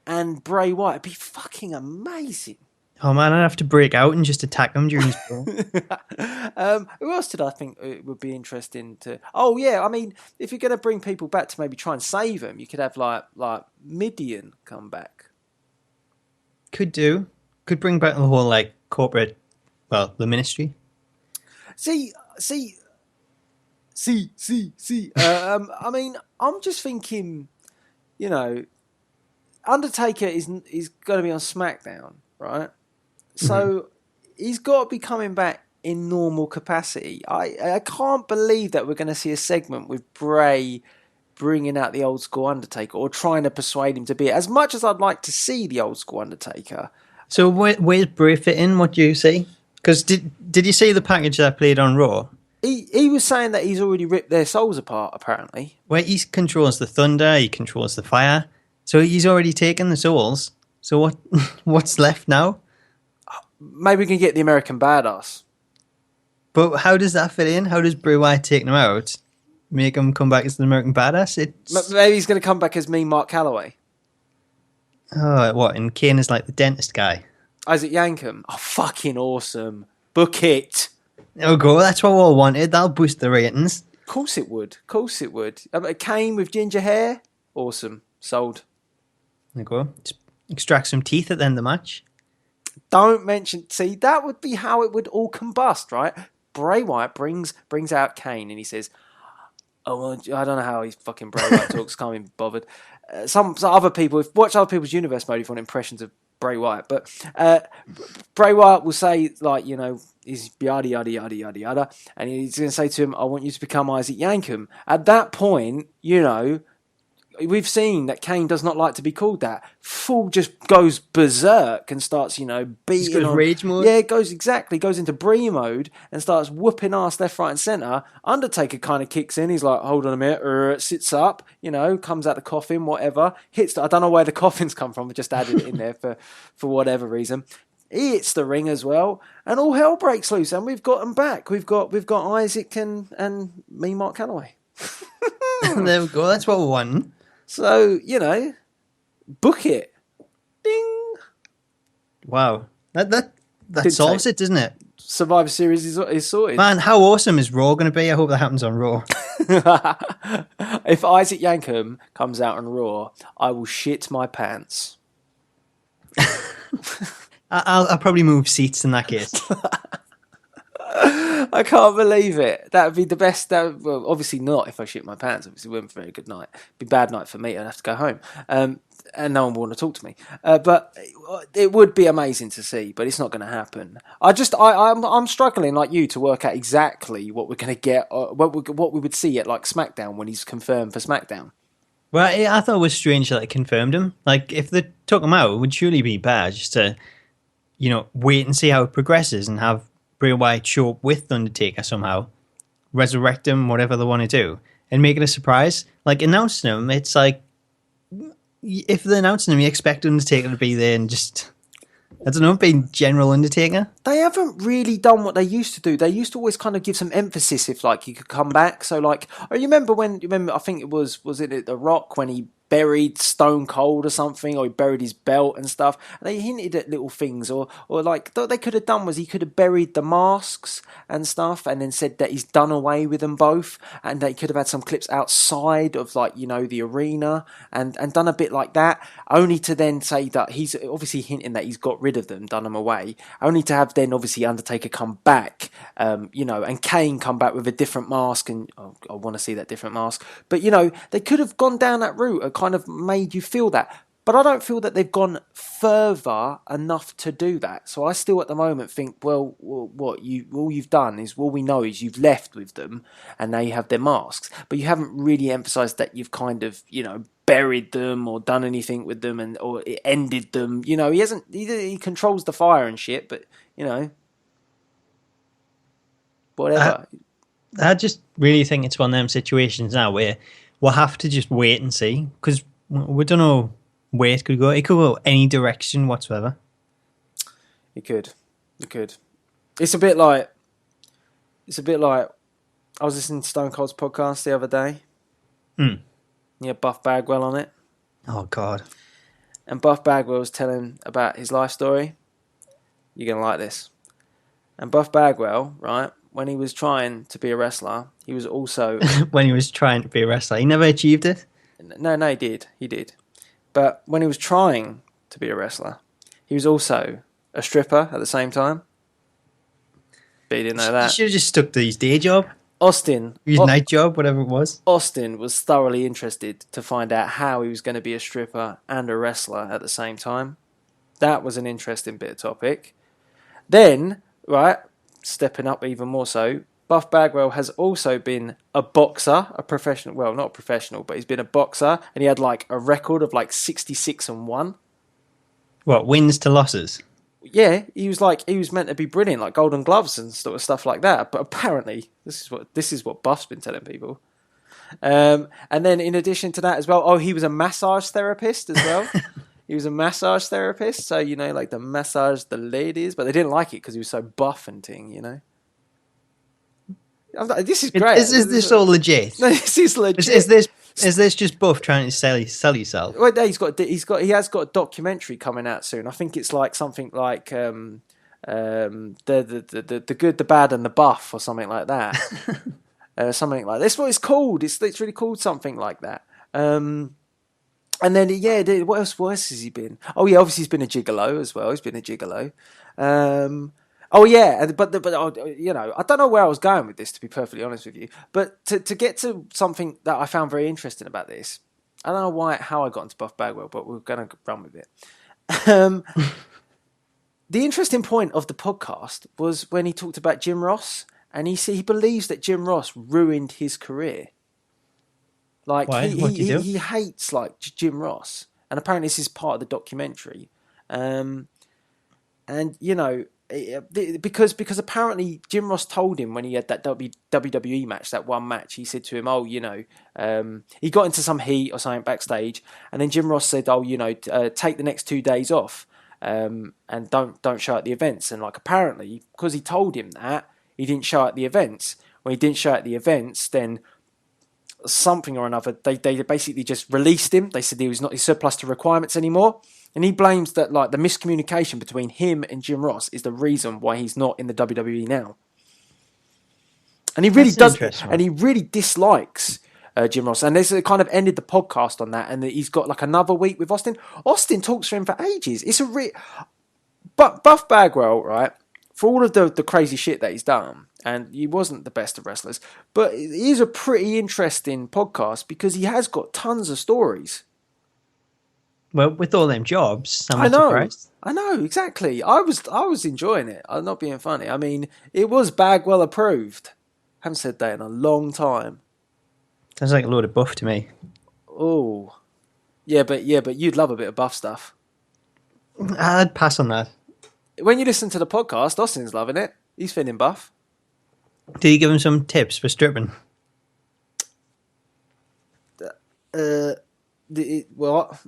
and Bray Wyatt. It'd be fucking amazing. Oh man, I'd have to break out and just attack him during his promo. Who else did I think it would be interesting to... Oh yeah, I mean, if you're going to bring people back to maybe try and save them, you could have like Midian come back. Could bring back the whole corporate, the ministry. See. I mean, I'm just thinking, Undertaker is going to be on SmackDown, right? So he's got to be coming back in normal capacity. I can't believe that we're going to see a segment with Bray bringing out the old school Undertaker or trying to persuade him to be it. As much as I'd like to see the old school Undertaker. So where's Bray fit in? What do you see? Because did you see the package that played on Raw? He was saying that he's already ripped their souls apart, apparently. Well, he controls the thunder, he controls the fire. So he's already taken the souls. So what's left now? Maybe we can get the American Badass. But how does that fit in? How does Bray Wyatt take him out? Make him come back as the American Badass? Maybe he's going to come back as me, Mark Calloway. Oh, what? And Kane is like the dentist guy. Isaac Yankem. Oh, fucking awesome. Book it. Oh, go. That's what we all wanted. That'll boost the ratings. Of course it would. Kane with ginger hair. Awesome. Sold. There you go. Just extract some teeth at the end of the match. Don't mention. See, that would be how it would all combust, right? Bray Wyatt brings out Kane and he says, "Oh, well, I don't know how he's fucking Bray Wyatt talks. Can't be bothered." Some other people, watch other people's universe mode if you want impressions of Bray Wyatt. But Bray Wyatt will say, like, you know, he's yada yada yada yada yada, and he's going to say to him, "I want you to become Isaac Yankem." At that point, you know, we've seen that Kane does not like to be called that. Full just goes berserk and starts, you know, beating goes on rage mode. Yeah, it goes into Brie mode and starts whooping ass left, right, and centre. Undertaker kind of kicks in. He's like, "Hold on a minute," sits up, you know, comes out the coffin, whatever. Hits. I don't know where the coffins come from. I just added it in there for whatever reason. He hits the ring as well, and all hell breaks loose. And we've got them back. We've got Isaac and me, Mark Calloway. There we go. That's what we want. So, you know, book it. Ding. Wow. That solves it, doesn't it? Survivor Series is sorted. Man, how awesome is Raw going to be? I hope that happens on Raw. If Isaac Yankem comes out on Raw, I will shit my pants. I'll probably move seats in that case. I can't believe it. That would be the best. Well, obviously not if I shit my pants. Obviously, it wouldn't be a very good night. It'd be a bad night for me. I'd have to go home. And no one would want to talk to me. But it would be amazing to see, but it's not going to happen. I'm struggling like you to work out exactly what we're going to get, what we would see at like SmackDown when he's confirmed for SmackDown. Well, I thought it was strange that they confirmed him. Like, if they took him out, it would surely be bad just to, you know, wait and see how it progresses and have Bray Wyatt show up with Undertaker somehow, resurrect him, whatever they want to do, and make it a surprise. Like, announcing him, it's like, if they're announcing him, you expect Undertaker to be there and just, I don't know, being General Undertaker. They haven't really done what they used to do. They used to always kind of give some emphasis if, like, he could come back. So, like, I remember I think it was it The Rock when he buried Stone Cold or something, or he buried his belt and stuff. And they hinted at little things, or like what they could have done was he could have buried the masks and stuff, and then said that he's done away with them both, and they could have had some clips outside of, like, you know, the arena and done a bit like that, only to then say that he's obviously hinting that he's got rid of them, done them away, only to have then obviously Undertaker come back, you know, and Kane come back with a different mask, and I want to see that different mask. But, you know, they could have gone down that route, kind of made you feel that. But I don't feel that they've gone further enough to do that. So I still at the moment think, well, all you've done is, all we know is you've left with them and now you have their masks. But you haven't really emphasised that you've kind of, you know, buried them or done anything with them or it ended them. You know, he controls the fire and shit, but, you know, whatever. I just really think it's one of them situations now where we'll have to just wait and see, because we don't know where it could go. It could go any direction whatsoever. It could. It's a bit like I was listening to Stone Cold's podcast the other day. Yeah, Buff Bagwell on it. Oh God. And Buff Bagwell was telling about his life story. You're gonna like this. And Buff Bagwell, right, when he was trying to be a wrestler, he was also when he was trying to be a wrestler, he never achieved it. No, he did. But when he was trying to be a wrestler, he was also a stripper at the same time. But he didn't know that. He should have just stuck to his day job. His night job, whatever it was. Austin was thoroughly interested to find out how he was going to be a stripper and a wrestler at the same time. That was an interesting bit of topic. Then, right, stepping up even more so, Buff Bagwell has also been a boxer, a professional, well, not a professional, but he's been a boxer, and he had like a record of like 66-1. What, wins to losses? Yeah, he was meant to be brilliant, like Golden Gloves and sort of stuff like that. But apparently, this is what Buff's been telling people. And then in addition to that as well, he was a massage therapist as well. He was a massage therapist, so, you know, like the massage the ladies, but they didn't like it because he was so buff and ting, you know. This is great. Is this all legit? No, this is legit. Is this just Buff trying to sell yourself? Well, no, he has got a documentary coming out soon. I think it's like something like the good, the bad, and the buff, or something like that. Something like that. That's what it's called. It's really called something like that. And then, yeah, what else has he been? Oh, yeah, obviously he's been a gigolo as well. He's been a gigolo. Oh, yeah, but you know, I don't know where I was going with this, to be perfectly honest with you. But to get to something that I found very interesting about this, I don't know how I got into Buff Bagwell, but we're going to run with it. The interesting point of the podcast was when he talked about Jim Ross, and he believes that Jim Ross ruined his career. Like, why? What did he do? He hates like Jim Ross, and apparently this is part of the documentary. And you know, because apparently Jim Ross told him when he had that WWE match, that one match, he said to him, "Oh, you know," he got into some heat or something backstage, and then Jim Ross said, "Oh, you know, take the next 2 days off, and don't show at the events." And like apparently, because he told him that, he didn't show at the events. When he didn't show at the events, then something or another, they basically just released him. They said he was not surplus to requirements anymore, and he blames that like the miscommunication between him and Jim Ross is the reason why he's not in the WWE now. And he really and he really dislikes Jim Ross. And this kind of ended the podcast on that, and he's got like another week with Austin. Austin talks for him for ages. It's but Buff Bagwell, right? For all of the crazy shit that he's done, and he wasn't the best of wrestlers, but it is a pretty interesting podcast because he has got tons of stories. Well, with all them jobs, I'm not surprised. I know, exactly. I was enjoying it. I'm not being funny. I mean, it was Bagwell approved. Haven't said that in a long time. Sounds like a load of buff to me. Oh, yeah, but you'd love a bit of buff stuff. I'd pass on that. When you listen to the podcast, Austin's loving it. He's feeling buff. Did you give him some tips for stripping? What?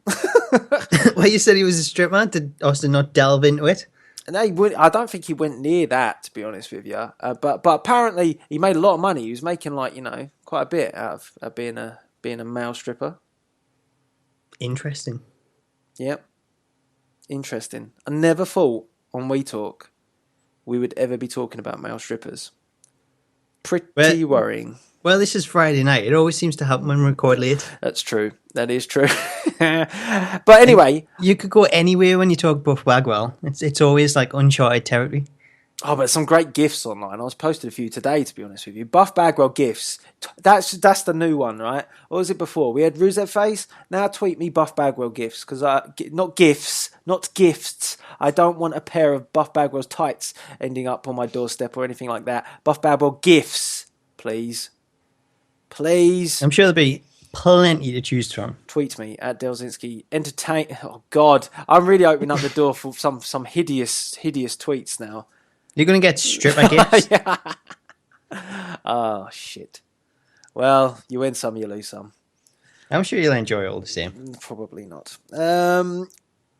Well, you said he was a strip man. Did Austin not delve into it? No, I don't think he went near that, to be honest with you. But apparently he made a lot of money. He was making like, you know, quite a bit out of being a male stripper. Interesting. Yep. Interesting. I never thought on We Talk we would ever be talking about male strippers. Pretty worrying. Well, this is Friday night. It always seems to happen when we record late. That's true. That is true. But anyway, you could go anywhere when you talk Buff Bagwell. It's always like uncharted territory. Oh, but some great GIFs online. I was posted a few today, to be honest with you. Buff Bagwell GIFs. That's the new one, right? What was it before? We had Rusev Face. Now tweet me Buff Bagwell GIFs. Because not GIFs, not gifts. I don't want a pair of Buff Bagwell's tights ending up on my doorstep or anything like that. Buff Bagwell GIFs, please. Please. I'm sure there'll be plenty to choose from. Tweet me at Delzinski. Oh, God. I'm really opening up the door for some hideous tweets now. You're going to get stripper gifts? Yeah. Oh, shit. Well, you win some, you lose some. I'm sure you'll enjoy it all the same. Probably not.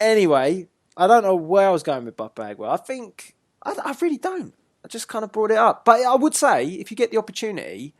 Anyway, I don't know where I was going with Buff Bagwell. I really don't. I just kind of brought it up. But I would say, if you get the opportunity,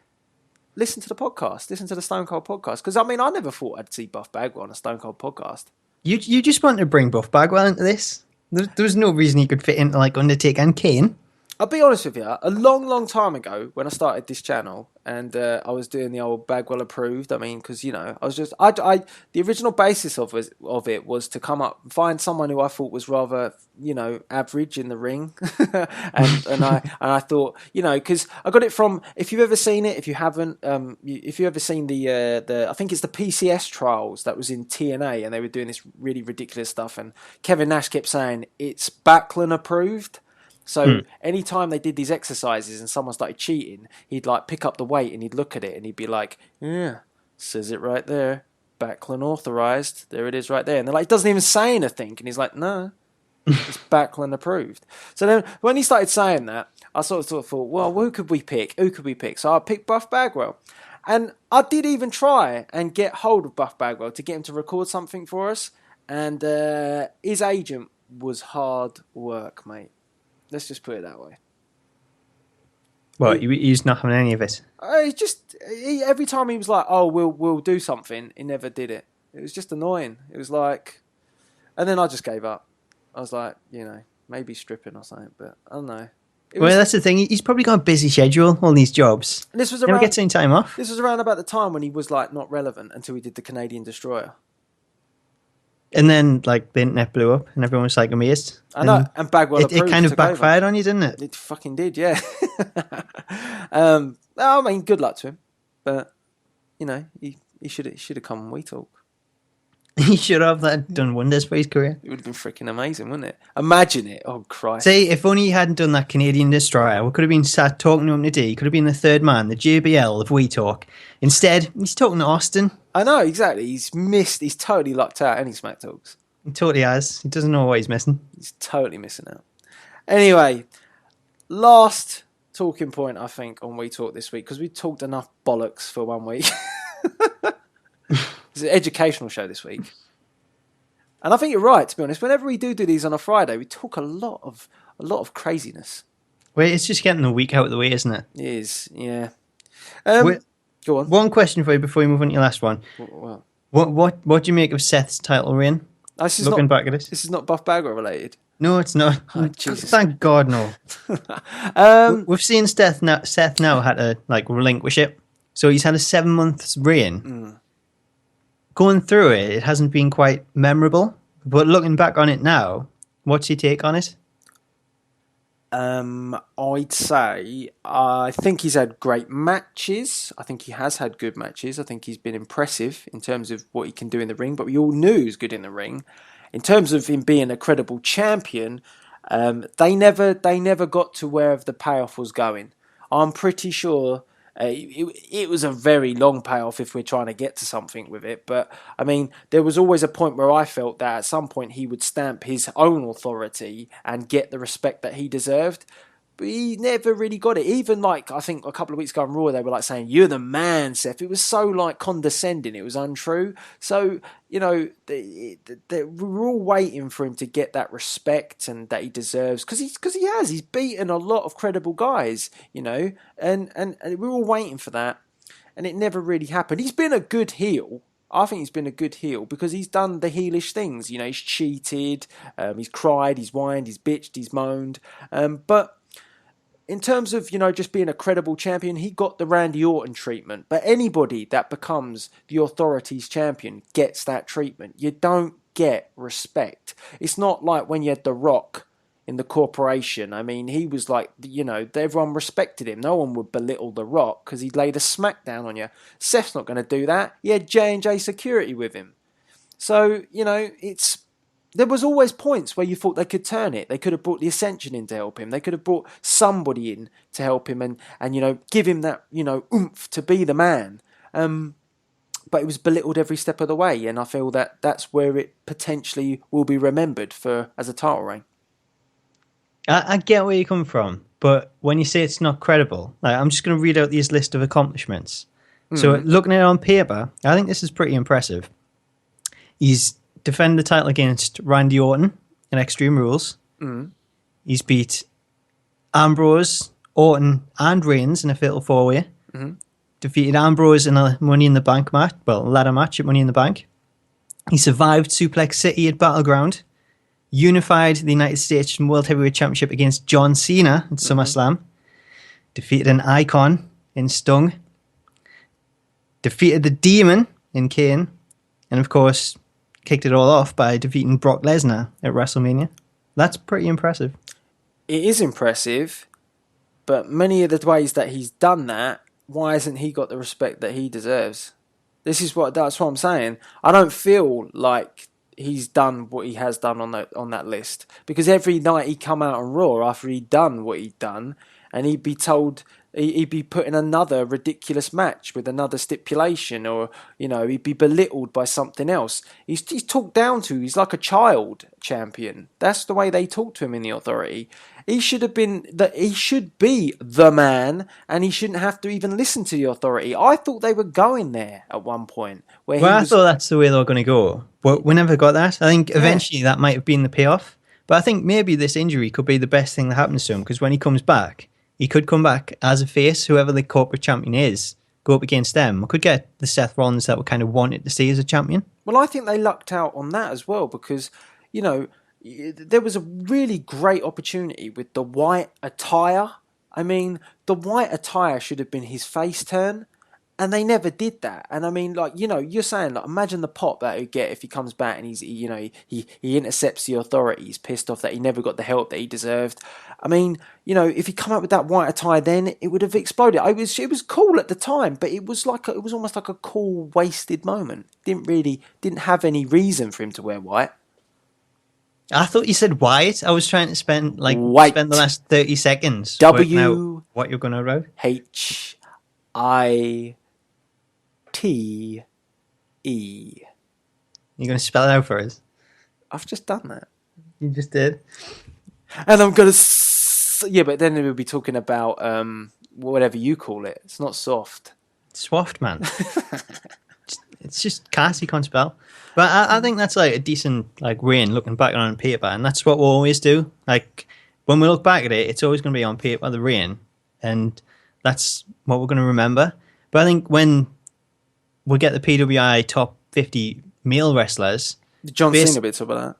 listen to the podcast. Listen to the Stone Cold podcast. Because, I mean, I never thought I'd see Buff Bagwell on a Stone Cold podcast. You just want to bring Buff Bagwell into this? There was no reason he could fit into like Undertaker and Kane. I'll be honest with you. A long, long time ago, when I started this channel, and I was doing the old Bagwell approved. I mean, because you know, I was just the original basis of it was to come up and find someone who I thought was rather, you know, average in the ring, and I thought, you know, because I got it from, if you've ever seen it, if you haven't, if you've ever seen the I think it's the PCS trials that was in TNA, and they were doing this really ridiculous stuff, and Kevin Nash kept saying it's Backlund approved. So anytime they did these exercises and someone started cheating, he'd like pick up the weight and he'd look at it and he'd be like, yeah, says it right there. Backlund authorized. There it is right there. And they're like, it doesn't even say anything. And he's like, no, it's Backlund approved. So then when he started saying that, I sort of thought, well, who could we pick? So I picked Buff Bagwell. And I did even try and get hold of Buff Bagwell to get him to record something for us. And his agent was hard work, mate. Let's just put it that way. Well, he's not having any of it. Every time he was like, "Oh, we'll do something," he never did it. It was just annoying. It was like, and then I just gave up. I was like, you know, maybe stripping or something, but I don't know. That's the thing. He's probably got a busy schedule on these jobs. And this was never gets any time off. This was around about the time when he was like not relevant until he did the Canadian Destroyer. And then, like, the internet blew up and everyone was, like, amazed. I know, and Bagwell it kind of backfired on you, didn't it? It fucking did, yeah. I mean, good luck to him. But, you know, he should have come when we talk. He should have. That done wonders for his career. It would have been freaking amazing, wouldn't it? Imagine it. Oh, Christ. See, if only he hadn't done that Canadian Destroyer, we could have been sat talking to him today. He could have been the third man, the JBL of We Talk. Instead, he's talking to Austin. I know, exactly. He's missed. He's totally lucked out any Smack Talks. He totally has. He doesn't know what he's missing. He's totally missing out. Anyway, last talking point, I think, on We Talk this week, because we talked enough bollocks for 1 week. It's an educational show this week. And I think you're right, to be honest. Whenever we do these on a Friday, we talk a lot of craziness. Well, it's just getting the week out of the way, isn't it? It is, yeah. Go on. One question for you before we move on to your last one. Well, What do you make of Seth's title reign? Looking back at it. This is not Buff Bagwell related. No, it's not. Oh, Jesus. Thank God, no. We've seen Seth now had to, like, relinquish it. So he's had a 7 months reign. Going through it, it hasn't been quite memorable. But looking back on it now, what's your take on it? I'd say I think he's had great matches. I think he has had good matches. I think he's been impressive in terms of what he can do in the ring. But we all knew he was good in the ring. In terms of him being a credible champion, they never got to where the payoff was going. I'm pretty sure it was a very long payoff if we're trying to get to something with it. But, I mean, there was always a point where I felt that at some point he would stamp his own authority and get the respect that he deserved. But he never really got it. Even, like, I think a couple of weeks ago on Raw, they were, like, saying, "You're the man, Seth." It was so, like, condescending. It was untrue. So, you know, we're all waiting for him to get that respect and that he deserves. Because he has. He's beaten a lot of credible guys, you know. And we're all waiting for that. And it never really happened. He's been a good heel. I think he's been a good heel because he's done the heelish things. You know, he's cheated, he's cried, he's whined, he's bitched, he's moaned. But in terms of, you know, just being a credible champion, he got the Randy Orton treatment. But anybody that becomes the authority's champion gets that treatment. You don't get respect. It's not like when you had The Rock in the corporation. I mean, he was like, you know, everyone respected him. No one would belittle The Rock because he'd lay the smack down on you. Seth's not going to do that. He had J&J security with him. So, you know, there was always points where you thought they could turn it. They could have brought the Ascension in to help him. They could have brought somebody in to help him and you know, give him that, you know, oomph to be the man. But it was belittled every step of the way. And I feel that that's where it potentially will be remembered as a title reign. I get where you come from. But when you say it's not credible, like, I'm just going to read out this list of accomplishments. So looking at it on paper, I think this is pretty impressive. He's defended the title against Randy Orton in Extreme Rules. He's beat Ambrose, Orton, and Reigns in a Fatal 4-Way. Defeated Ambrose in a Money in the Bank match, ladder match at Money in the Bank. He survived Suplex City at Battleground. Unified the United States World Heavyweight Championship against John Cena at SummerSlam. Defeated an Icon in Stung. Defeated the Demon in Kane. And of course, kicked it all off by defeating Brock Lesnar at WrestleMania. That's pretty impressive. It is impressive, but many of the ways that he's done that, why hasn't he got the respect that he deserves? That's what I'm saying. I don't feel like he's done what he has done on that list, because every night he'd come out on Raw after he'd done what he'd done, and he'd be told he'd be put in another ridiculous match with another stipulation, or, you know, he'd be belittled by something else. He's talked down to. He's like a child champion. That's the way they talk to him in the authority. He should be the man, and he shouldn't have to even listen to the authority. I thought they were going there at one point. I thought that's the way they were going to go, but we never got that. I think eventually that might have been the payoff. But I think maybe this injury could be the best thing that happens to him, because when he comes back, he could come back as a face, whoever the corporate champion is, go up against them. We could get the Seth Rollins that we kind of wanted to see as a champion. Well, I think they lucked out on that as well, because, you know, there was a really great opportunity with the white attire. I mean, the white attire should have been his face turn, And they never did that. And I mean, like, you know, you're saying, like, imagine the pop that he'd get if he comes back and he intercepts the authority. He's pissed off that he never got the help that he deserved. I mean, you know, if he come up with that white attire, then it would have exploded. It was cool at the time, but it was almost like a cool wasted moment. Didn't have any reason for him to wear white. I thought you said Wyatt. I was trying to spend the last 30 seconds working out what you're going to write. HITE. You're going to spell it out for us? I've just done that. You just did. And I'm going to... Yeah, but then we'll be talking about whatever you call it. It's not soft. Swaft, man. It's just Cassie can't spell. But I think that's like a decent reign looking back on paper. And that's what we'll always do. Like, when we look back at it, it's always going to be on paper, the reign. And that's what we're going to remember. But I think when we get the PWI top 50 male wrestlers... John Cena bits about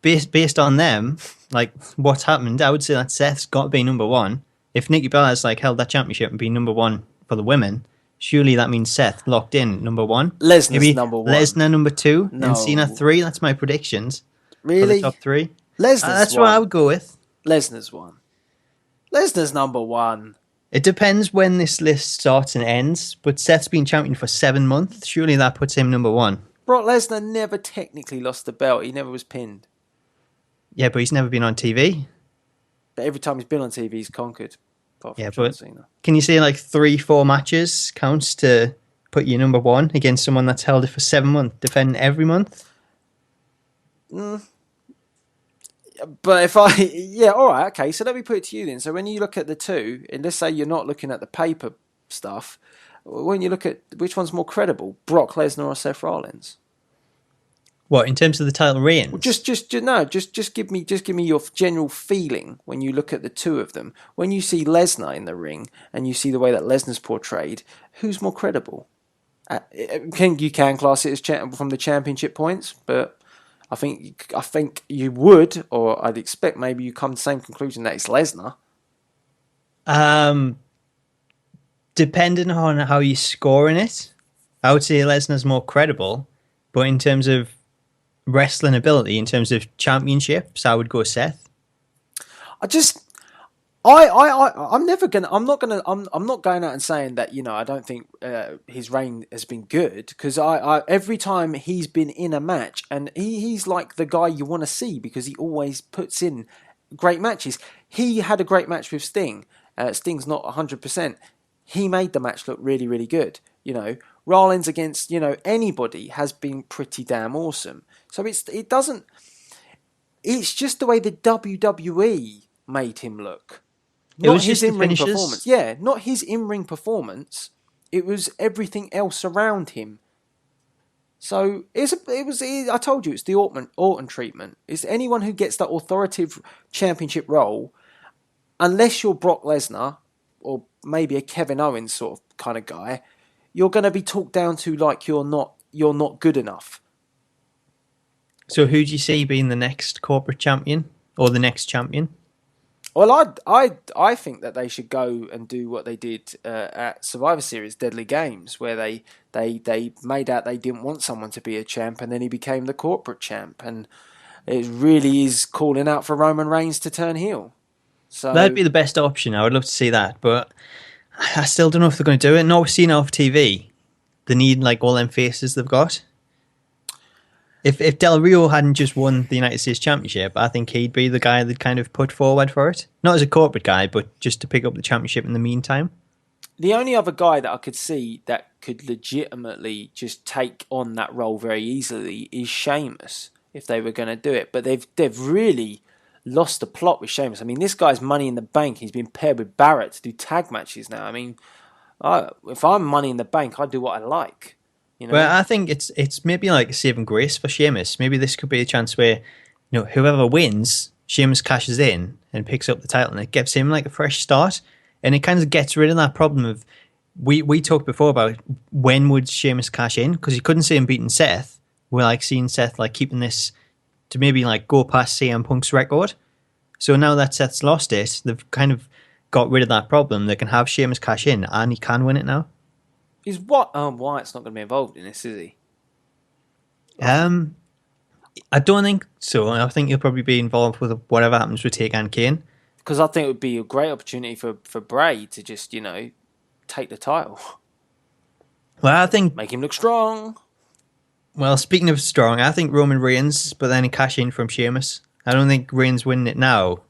that. Based on them, like what's happened, I would say that Seth's got to be number one. If Nikki Bella's held that championship and be number one for the women, surely that means Seth locked in number one. Lesnar's maybe number one. Lesnar number two, No. and Cena three. That's my predictions. Really? For the top three. Lesnar's That's one. what I would go with. Lesnar's one. Lesnar's number one. It depends when this list starts and ends, but Seth's been champion for 7 months. Surely that puts him number one. Brock Lesnar never technically lost the belt. He never was pinned. Yeah, but he's never been on TV. But every time he's been on TV, he's conquered. Apart from Yeah, John but Cena. can you say 3-4 matches counts to put you number one against someone that's held it for 7 months, defending every month? But if I... Yeah, all right, okay. So let me put it to you then. So when you look at the two, and let's say you're not looking at the paper stuff, when you look at which one's more credible, Brock Lesnar or Seth Rollins? What, in terms of the title reigns? Well, just give me your general feeling when you look at the two of them. When you see Lesnar in the ring and you see the way that Lesnar's portrayed, who's more credible? You can class it as from the championship points, but I think you would, or I'd expect maybe you come to the same conclusion that it's Lesnar. Depending on how you score in it, I would say Lesnar's more credible, but in terms of wrestling ability, in terms of championships, I would go Seth. I'm not going out and saying that, I don't think his reign has been good, because I every time he's been in a match, and he's like the guy you want to see because he always puts in great matches. He had a great match with Sting. Sting's not 100%. He made the match look really, really good. Rollins against anybody has been pretty damn awesome. So it's just the way the WWE made him look. Not his in-ring performance. Yeah, not his in-ring performance. It was everything else around him. So I told you, it's the Orton treatment. It's anyone who gets that authoritative championship role, unless you're Brock Lesnar or maybe a Kevin Owens sort of kind of guy, you're going to be talked down to like you're not good enough. So who do you see being the next corporate champion or the next champion? Well, I think that they should go and do what they did at Survivor Series Deadly Games, where they made out they didn't want someone to be a champ, and then he became the corporate champ, and it really is calling out for Roman Reigns to turn heel. So that'd be the best option. I would love to see that, but I still don't know if they're going to do it. Not seen off TV. They need all them faces they've got. If Del Rio hadn't just won the United States Championship, I think he'd be the guy that kind of put forward for it. Not as a corporate guy, but just to pick up the championship in the meantime. The only other guy that I could see that could legitimately just take on that role very easily is Sheamus, if they were going to do it. But they've really lost the plot with Sheamus. I mean, this guy's Money in the Bank. He's been paired with Barrett to do tag matches now. I mean, if I'm Money in the Bank, I'd do what I like. Well, I think it's maybe like a saving grace for Sheamus. Maybe this could be a chance where, whoever wins, Sheamus cashes in and picks up the title, and it gives him a fresh start. And it kind of gets rid of that problem of, we talked before about when would Sheamus cash in, because you couldn't see him beating Seth. We're seeing Seth keeping this to maybe go past CM Punk's record. So now that Seth's lost it, they've kind of got rid of that problem. They can have Sheamus cash in, and he can win it now. Is what? Wyatt's not going to be involved in this, is he? I don't think so. I think he'll probably be involved with whatever happens with Taker and Kane. Because I think it would be a great opportunity for Bray to just, take the title. Well, I think... Make him look strong. Well, speaking of strong, I think Roman Reigns, but then he cash in from Sheamus. I don't think Reigns winning it now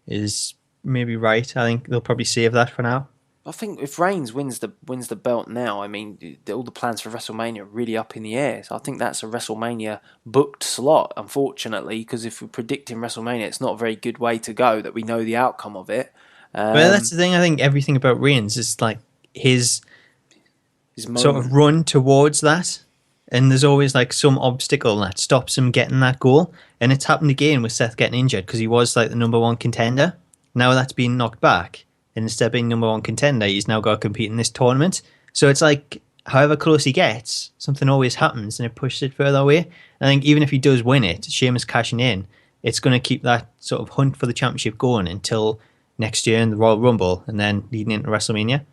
is maybe right. I think they'll probably save that for now. I think if Reigns wins the belt now, I mean, all the plans for WrestleMania are really up in the air. So I think that's a WrestleMania booked slot, unfortunately, because if we're predicting WrestleMania, it's not a very good way to go that we know the outcome of it. Well, that's the thing. I think everything about Reigns is like his sort of run towards that. And there's always like some obstacle that stops him getting that goal. And it's happened again with Seth getting injured because he was like the number one contender. Now that's been knocked back. And instead of being number one contender, he's now got to compete in this tournament. So it's like, however close he gets, something always happens and it pushes it further away. I think even if he does win it, Sheamus cashing in, it's going to keep that sort of hunt for the championship going until next year in the Royal Rumble and then leading into WrestleMania.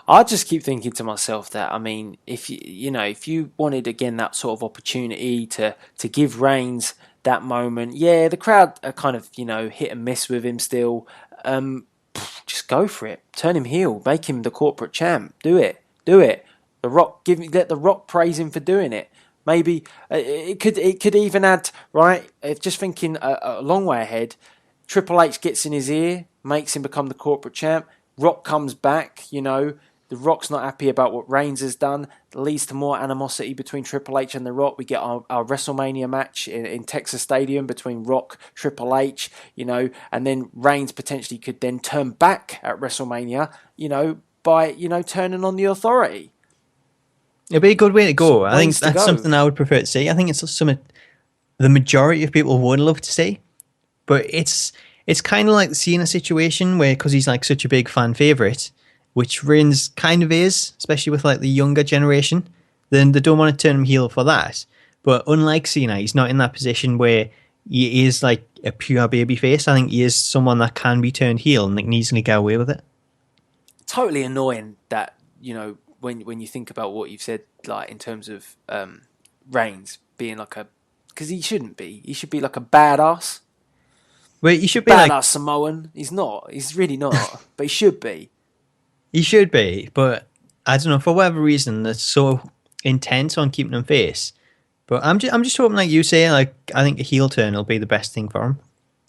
I just keep thinking to myself that, I mean, if you wanted again that sort of opportunity to give Reigns that moment, yeah, the crowd are kind of hit and miss with him still. Just go for it. Turn him heel. Make him the corporate champ. Do it. The Rock let the Rock praise him for doing it. Maybe it could even add right. Just thinking a long way ahead. Triple H gets in his ear, makes him become the corporate champ. Rock comes back. The Rock's not happy about what Reigns has done. It leads to more animosity between Triple H and The Rock. We get our WrestleMania match in Texas Stadium between Rock, Triple H, and then Reigns potentially could then turn back at WrestleMania, by, turning on the Authority. It'd be a good way to go. I think that's something I would prefer to see. I think it's something the majority of people would love to see. But it's kind of like the Cena situation where, because he's like such a big fan favourite, which Reigns kind of is, especially with like the younger generation, then they don't want to turn him heel for that. But unlike Cena, he's not in that position where he is like a pure babyface. I think he is someone that can be turned heel and they can easily get away with it. Totally annoying that, when you think about what you've said, like in terms of Reigns being like because he shouldn't be. He should be like a badass. Well, he should be badass like Samoan. He's not. He's really not. But he should be. He should be, but I don't know, for whatever reason, they're so intense on keeping him face. But I'm just hoping, like you say, like I think a heel turn will be the best thing for him.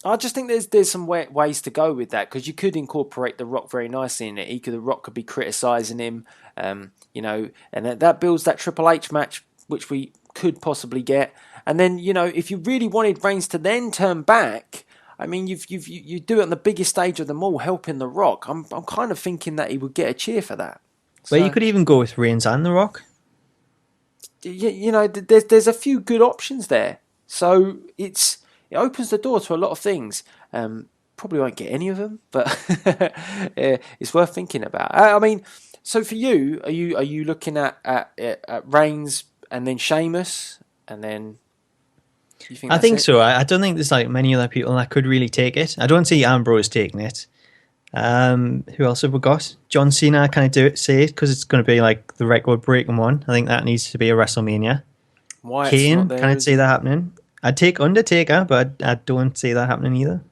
I just think there's some ways to go with that because you could incorporate The Rock very nicely in it. The Rock could be criticising him, and that builds that Triple H match, which we could possibly get. And then, if you really wanted Reigns to then turn back, I mean, you do it on the biggest stage of them all, helping The Rock. I'm kind of thinking that he would get a cheer for that. Well, you could even go with Reigns and The Rock. There's a few good options there. So it opens the door to a lot of things. Probably won't get any of them, but it's worth thinking about. I mean, so for you, are you looking at Reigns and then Sheamus and then? I think so. I don't think there's like many other people that could really take it. I don't see Ambrose taking it. Who else have we got? John Cena, can I say it? Because it's going to be like the record breaking one. I think that needs to be a WrestleMania. Why Kane, can I see that happening? I'd take Undertaker, but I don't see that happening either.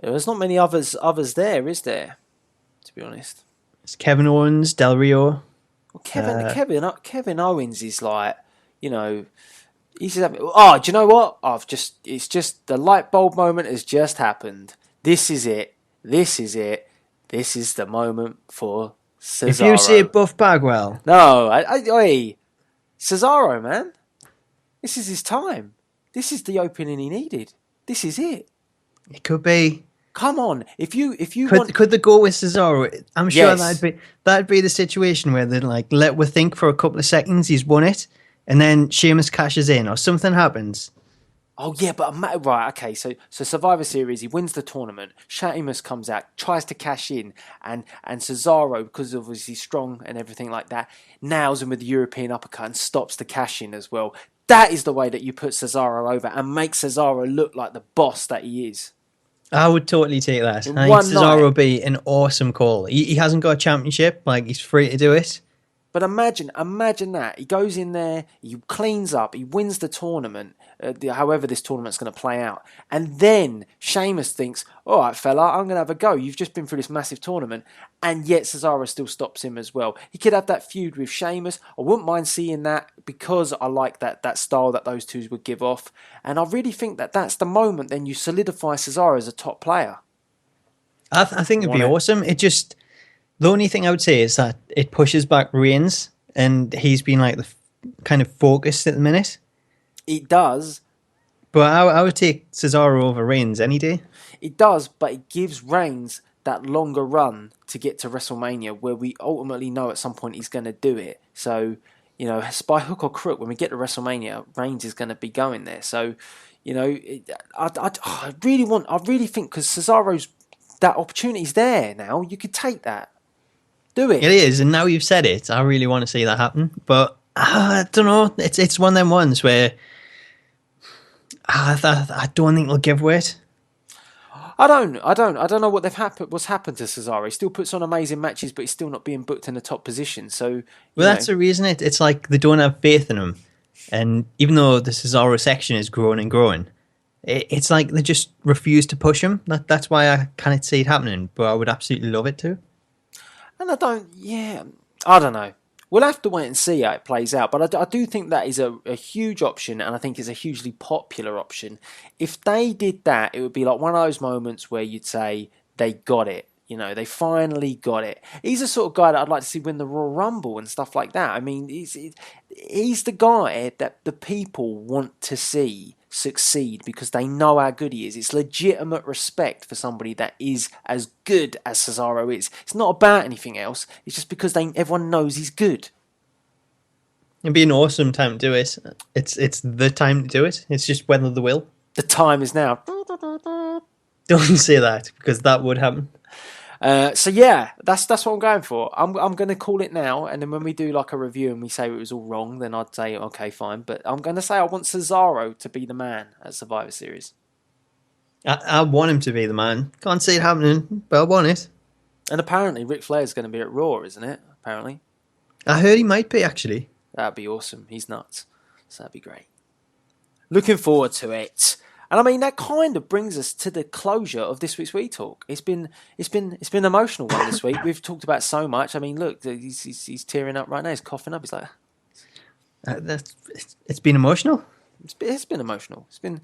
Yeah, there's not many others there, is there? To be honest, it's Kevin Owens, Del Rio. Well, Kevin Owens is like, he's just, do you know what? It's just the light bulb moment has just happened. This is it. This is the moment for Cesaro. If you say Buff Bagwell. No, Cesaro, man. This is his time. This is the opening he needed. This is it. It could be. Come on, if you could they go with Cesaro? I'm sure Yes. that'd be the situation where they'd like let we think for a couple of seconds he's won it, and then Sheamus cashes in or something happens. Oh yeah, but right, okay. So Survivor Series, he wins the tournament. Sheamus comes out, tries to cash in, and Cesaro, because obviously he's strong and everything like that, nails him with the European uppercut and stops the cash in as well. That is the way that you put Cesaro over and make Cesaro look like the boss that he is. I would totally take that. In I think one Cesaro night. would be an awesome call. He hasn't got a championship, like he's free to do it. But imagine that. He goes in there, he cleans up, he wins the tournament, however this tournament's going to play out. And then Sheamus thinks, all right, fella, I'm going to have a go. You've just been through this massive tournament. And yet Cesaro still stops him as well. He could have that feud with Sheamus. I wouldn't mind seeing that because I like that style that those two would give off. And I really think that that's the moment then you solidify Cesaro as a top player. I think it'd be awesome. It just... The only thing I would say is that it pushes back Reigns, and he's been like the kind of focused at the minute. It does. But I would take Cesaro over Reigns any day. It does, but it gives Reigns that longer run to get to WrestleMania where we ultimately know at some point he's going to do it. So, you know, by hook or crook, when we get to WrestleMania, Reigns is going to be going there. So, you know, I really think because Cesaro's, that opportunity's there now, you could take that. Do it. It is, and now you've said it, I really want to see that happen. But I don't know. It's one of them ones where I don't think they'll give weight. I don't know what's happened to Cesaro. He still puts on amazing matches, but he's still not being booked in the top position. So, That's the reason. It's like they don't have faith in him, and even though the Cesaro section is growing and growing, it's like they just refuse to push him. That's why I can't see it happening. But I would absolutely love it too. And I don't know. We'll have to wait and see how it plays out. But I do think that is a huge option, and I think it's a hugely popular option. If they did that, it would be like one of those moments where you'd say, they got it. You know, they finally got it. He's the sort of guy that I'd like to see win the Royal Rumble and stuff like that. I mean, he's the guy that the people want to see succeed because they know how good he is. It's legitimate respect for somebody that is as good as Cesaro is. It's not about anything else. It's just because everyone knows he's good. It'd be an awesome time to do it. It's the time to do it. It's just whether they will. The time is now. Don't say that because that would happen. So yeah, that's what I'm going for. I'm going to call it now, and then when we do like a review and we say it was all wrong, then I'd say okay, fine. But I'm going to say I want Cesaro to be the man at Survivor Series. I want him to be the man. Can't see it happening, but I want it. And apparently Ric Flair's going to be at Raw, isn't it? Apparently. I heard he might be actually. That'd be awesome. He's nuts. So that'd be great. Looking forward to it. And I mean, that kind of brings us to the closure of this week's We Talk. It's been an emotional one this week. We've talked about so much. I mean, look, he's tearing up right now. He's coughing up. He's like, it's been emotional. It's been emotional. It's been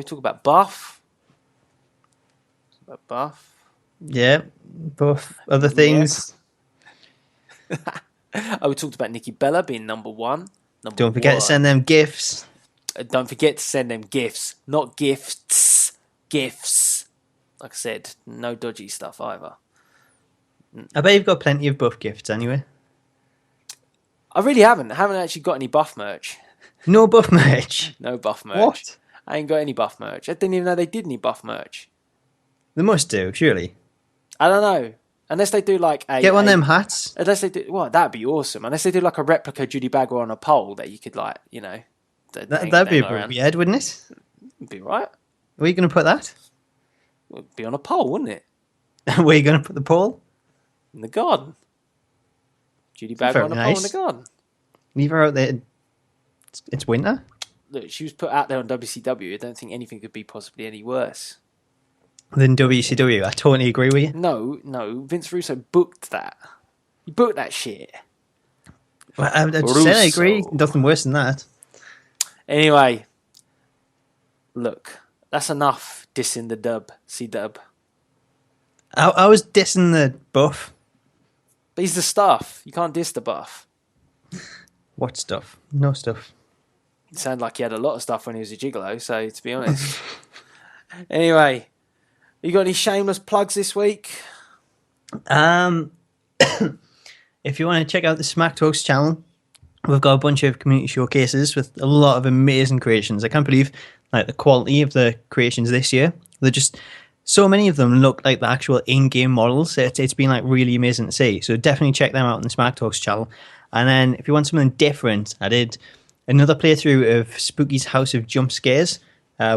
talk about Buff. Yeah, Buff. Other things. Yeah. We talked about Nikki Bella being number one. Don't forget to send them gifts. Don't forget to send them gifts, not gifts. Gifts. Like I said, no dodgy stuff either. I bet you've got plenty of Buff gifts anyway. I really haven't. I haven't actually got any Buff merch. No Buff merch? No Buff merch. What? I ain't got any Buff merch. I didn't even know they did any Buff merch. They must do, surely. I don't know. Unless they do like a... Get one of them hats. Unless they do... Well, that'd be awesome. Unless they do like a replica Judy Bagwell on a pole that you could like, you know... That'd be a bit weird, wouldn't it? It'd be right. Where are you going to put that? It'd be on a pole, wouldn't it? Where are you going to put the pole? In the garden. Judy Bagwell on a pole in the garden. Leave her out there. It's winter. Look, she was put out there on WCW. I don't think anything could be possibly any worse. Than WCW. I totally agree with you. No. Vince Russo booked that. He booked that shit. Well, I just said I agree. Nothing worse than that. Anyway, look, that's enough dissing the dub, C-dub. I was dissing the Buff. But he's the stuff. You can't diss the Buff. What stuff? No stuff. It sounded like he had a lot of stuff when he was a gigolo, so to be honest. Anyway, you got any shameless plugs this week? If you want to check out the Smack Talks channel, we've got a bunch of community showcases with a lot of amazing creations. I can't believe like the quality of the creations this year. They're just so many of them look like the actual in-game models. It's been like really amazing to see. So definitely check them out on the Smack Talks channel. And then if you want something different, I did another playthrough of Spooky's House of Jump Scares.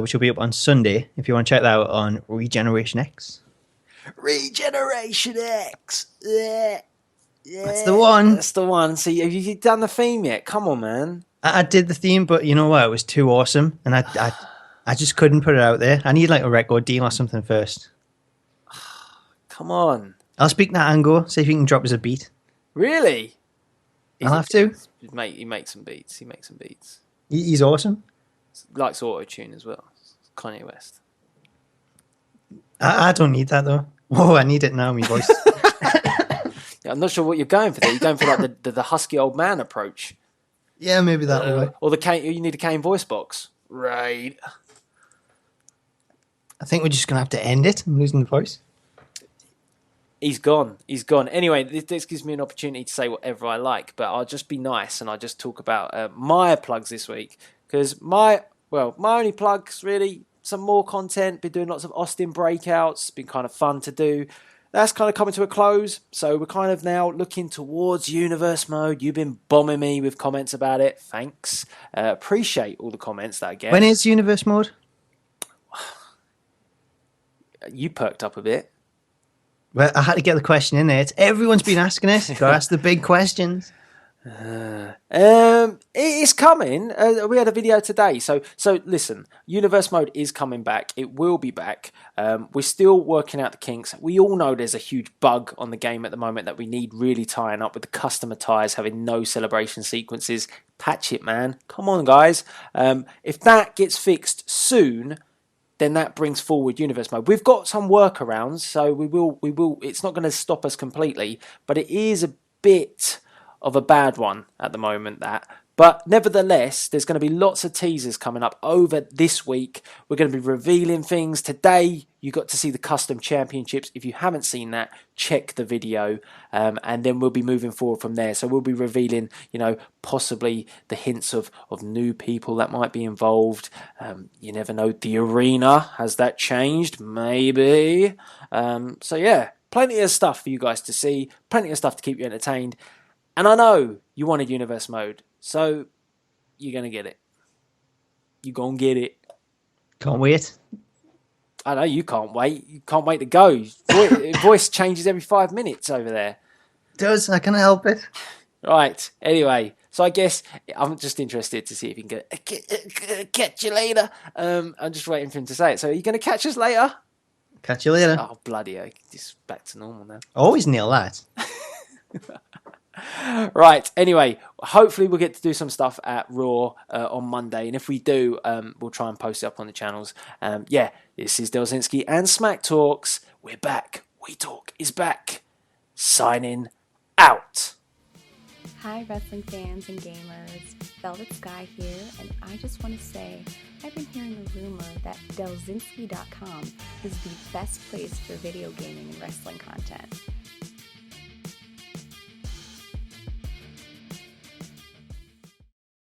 which will be up on Sunday. If you want to check that out on Regeneration X. Regeneration X. Yeah. That's the one. That's the one. See, have you done the theme yet? Come on, man. I did the theme, but you know what? It was too awesome, and I just couldn't put it out there. I need like a record deal or something first. Come on. I'll speak to Ango, see if he can drop us a beat. Really? I'll have to. Mate, he makes some beats. He's awesome. Likes auto-tune as well. Kanye West. I don't need that though. Oh, I need it now, my voice. Yeah, I'm not sure what you're going for there. You're going for like the husky old man approach. Yeah, maybe that'll work. Or you need a Kane voice box. Right. I think we're just going to have to end it. I'm losing the voice. He's gone. Anyway, this gives me an opportunity to say whatever I like, but I'll just be nice and I'll just talk about my plugs this week. Because my only plugs, really, some more content. Been doing lots of Austin breakouts. Been kind of fun to do. That's kind of coming to a close, so we're kind of now looking towards Universe Mode. You've been bombing me with comments about it. Thanks. Appreciate all the comments that I get. When is Universe Mode? You perked up a bit. Well, I had to get the question in there. Everyone's been asking it. Got to ask the big questions. It's coming. We had a video today. So listen, Universe Mode is coming back. It will be back. We're still working out the kinks. We all know there's a huge bug on the game at the moment that we need really tying up with the customer ties having no celebration sequences. Patch it, man. Come on, guys. If that gets fixed soon, then that brings forward Universe Mode. We've got some workarounds, so we will. It's not going to stop us completely, but it is a bit of a bad one at the moment, that. But nevertheless, there's going to be lots of teasers coming up over this week. We're going to be revealing things. Today, you got to see the custom championships. If you haven't seen that, check the video. And then we'll be moving forward from there. So we'll be revealing, possibly the hints of new people that might be involved. You never know. The arena, has that changed? Maybe. So yeah, plenty of stuff for you guys to see. Plenty of stuff to keep you entertained. And I know you wanted Universe Mode, so you're going to get it. You're going to get it. Can't wait. I know you can't wait. You can't wait to go. Voice changes every 5 minutes over there. It does. I can't help it. Right. Anyway, so I guess I'm just interested to see if you can catch you later. I'm just waiting for him to say it. So are you going to catch us later? Catch you later. Oh, bloody hell. Just back to normal now. Always nail that. Right, anyway, hopefully we'll get to do some stuff at Raw on Monday, and if we do, we'll try and post it up on the channels. Yeah, this is Delzinski and Smack Talks. We're back. We Talk is back. Signing out. Hi, wrestling fans and gamers. Velvet Sky here, and I just want to say I've been hearing a rumor that Delzinski.com is the best place for video gaming and wrestling content.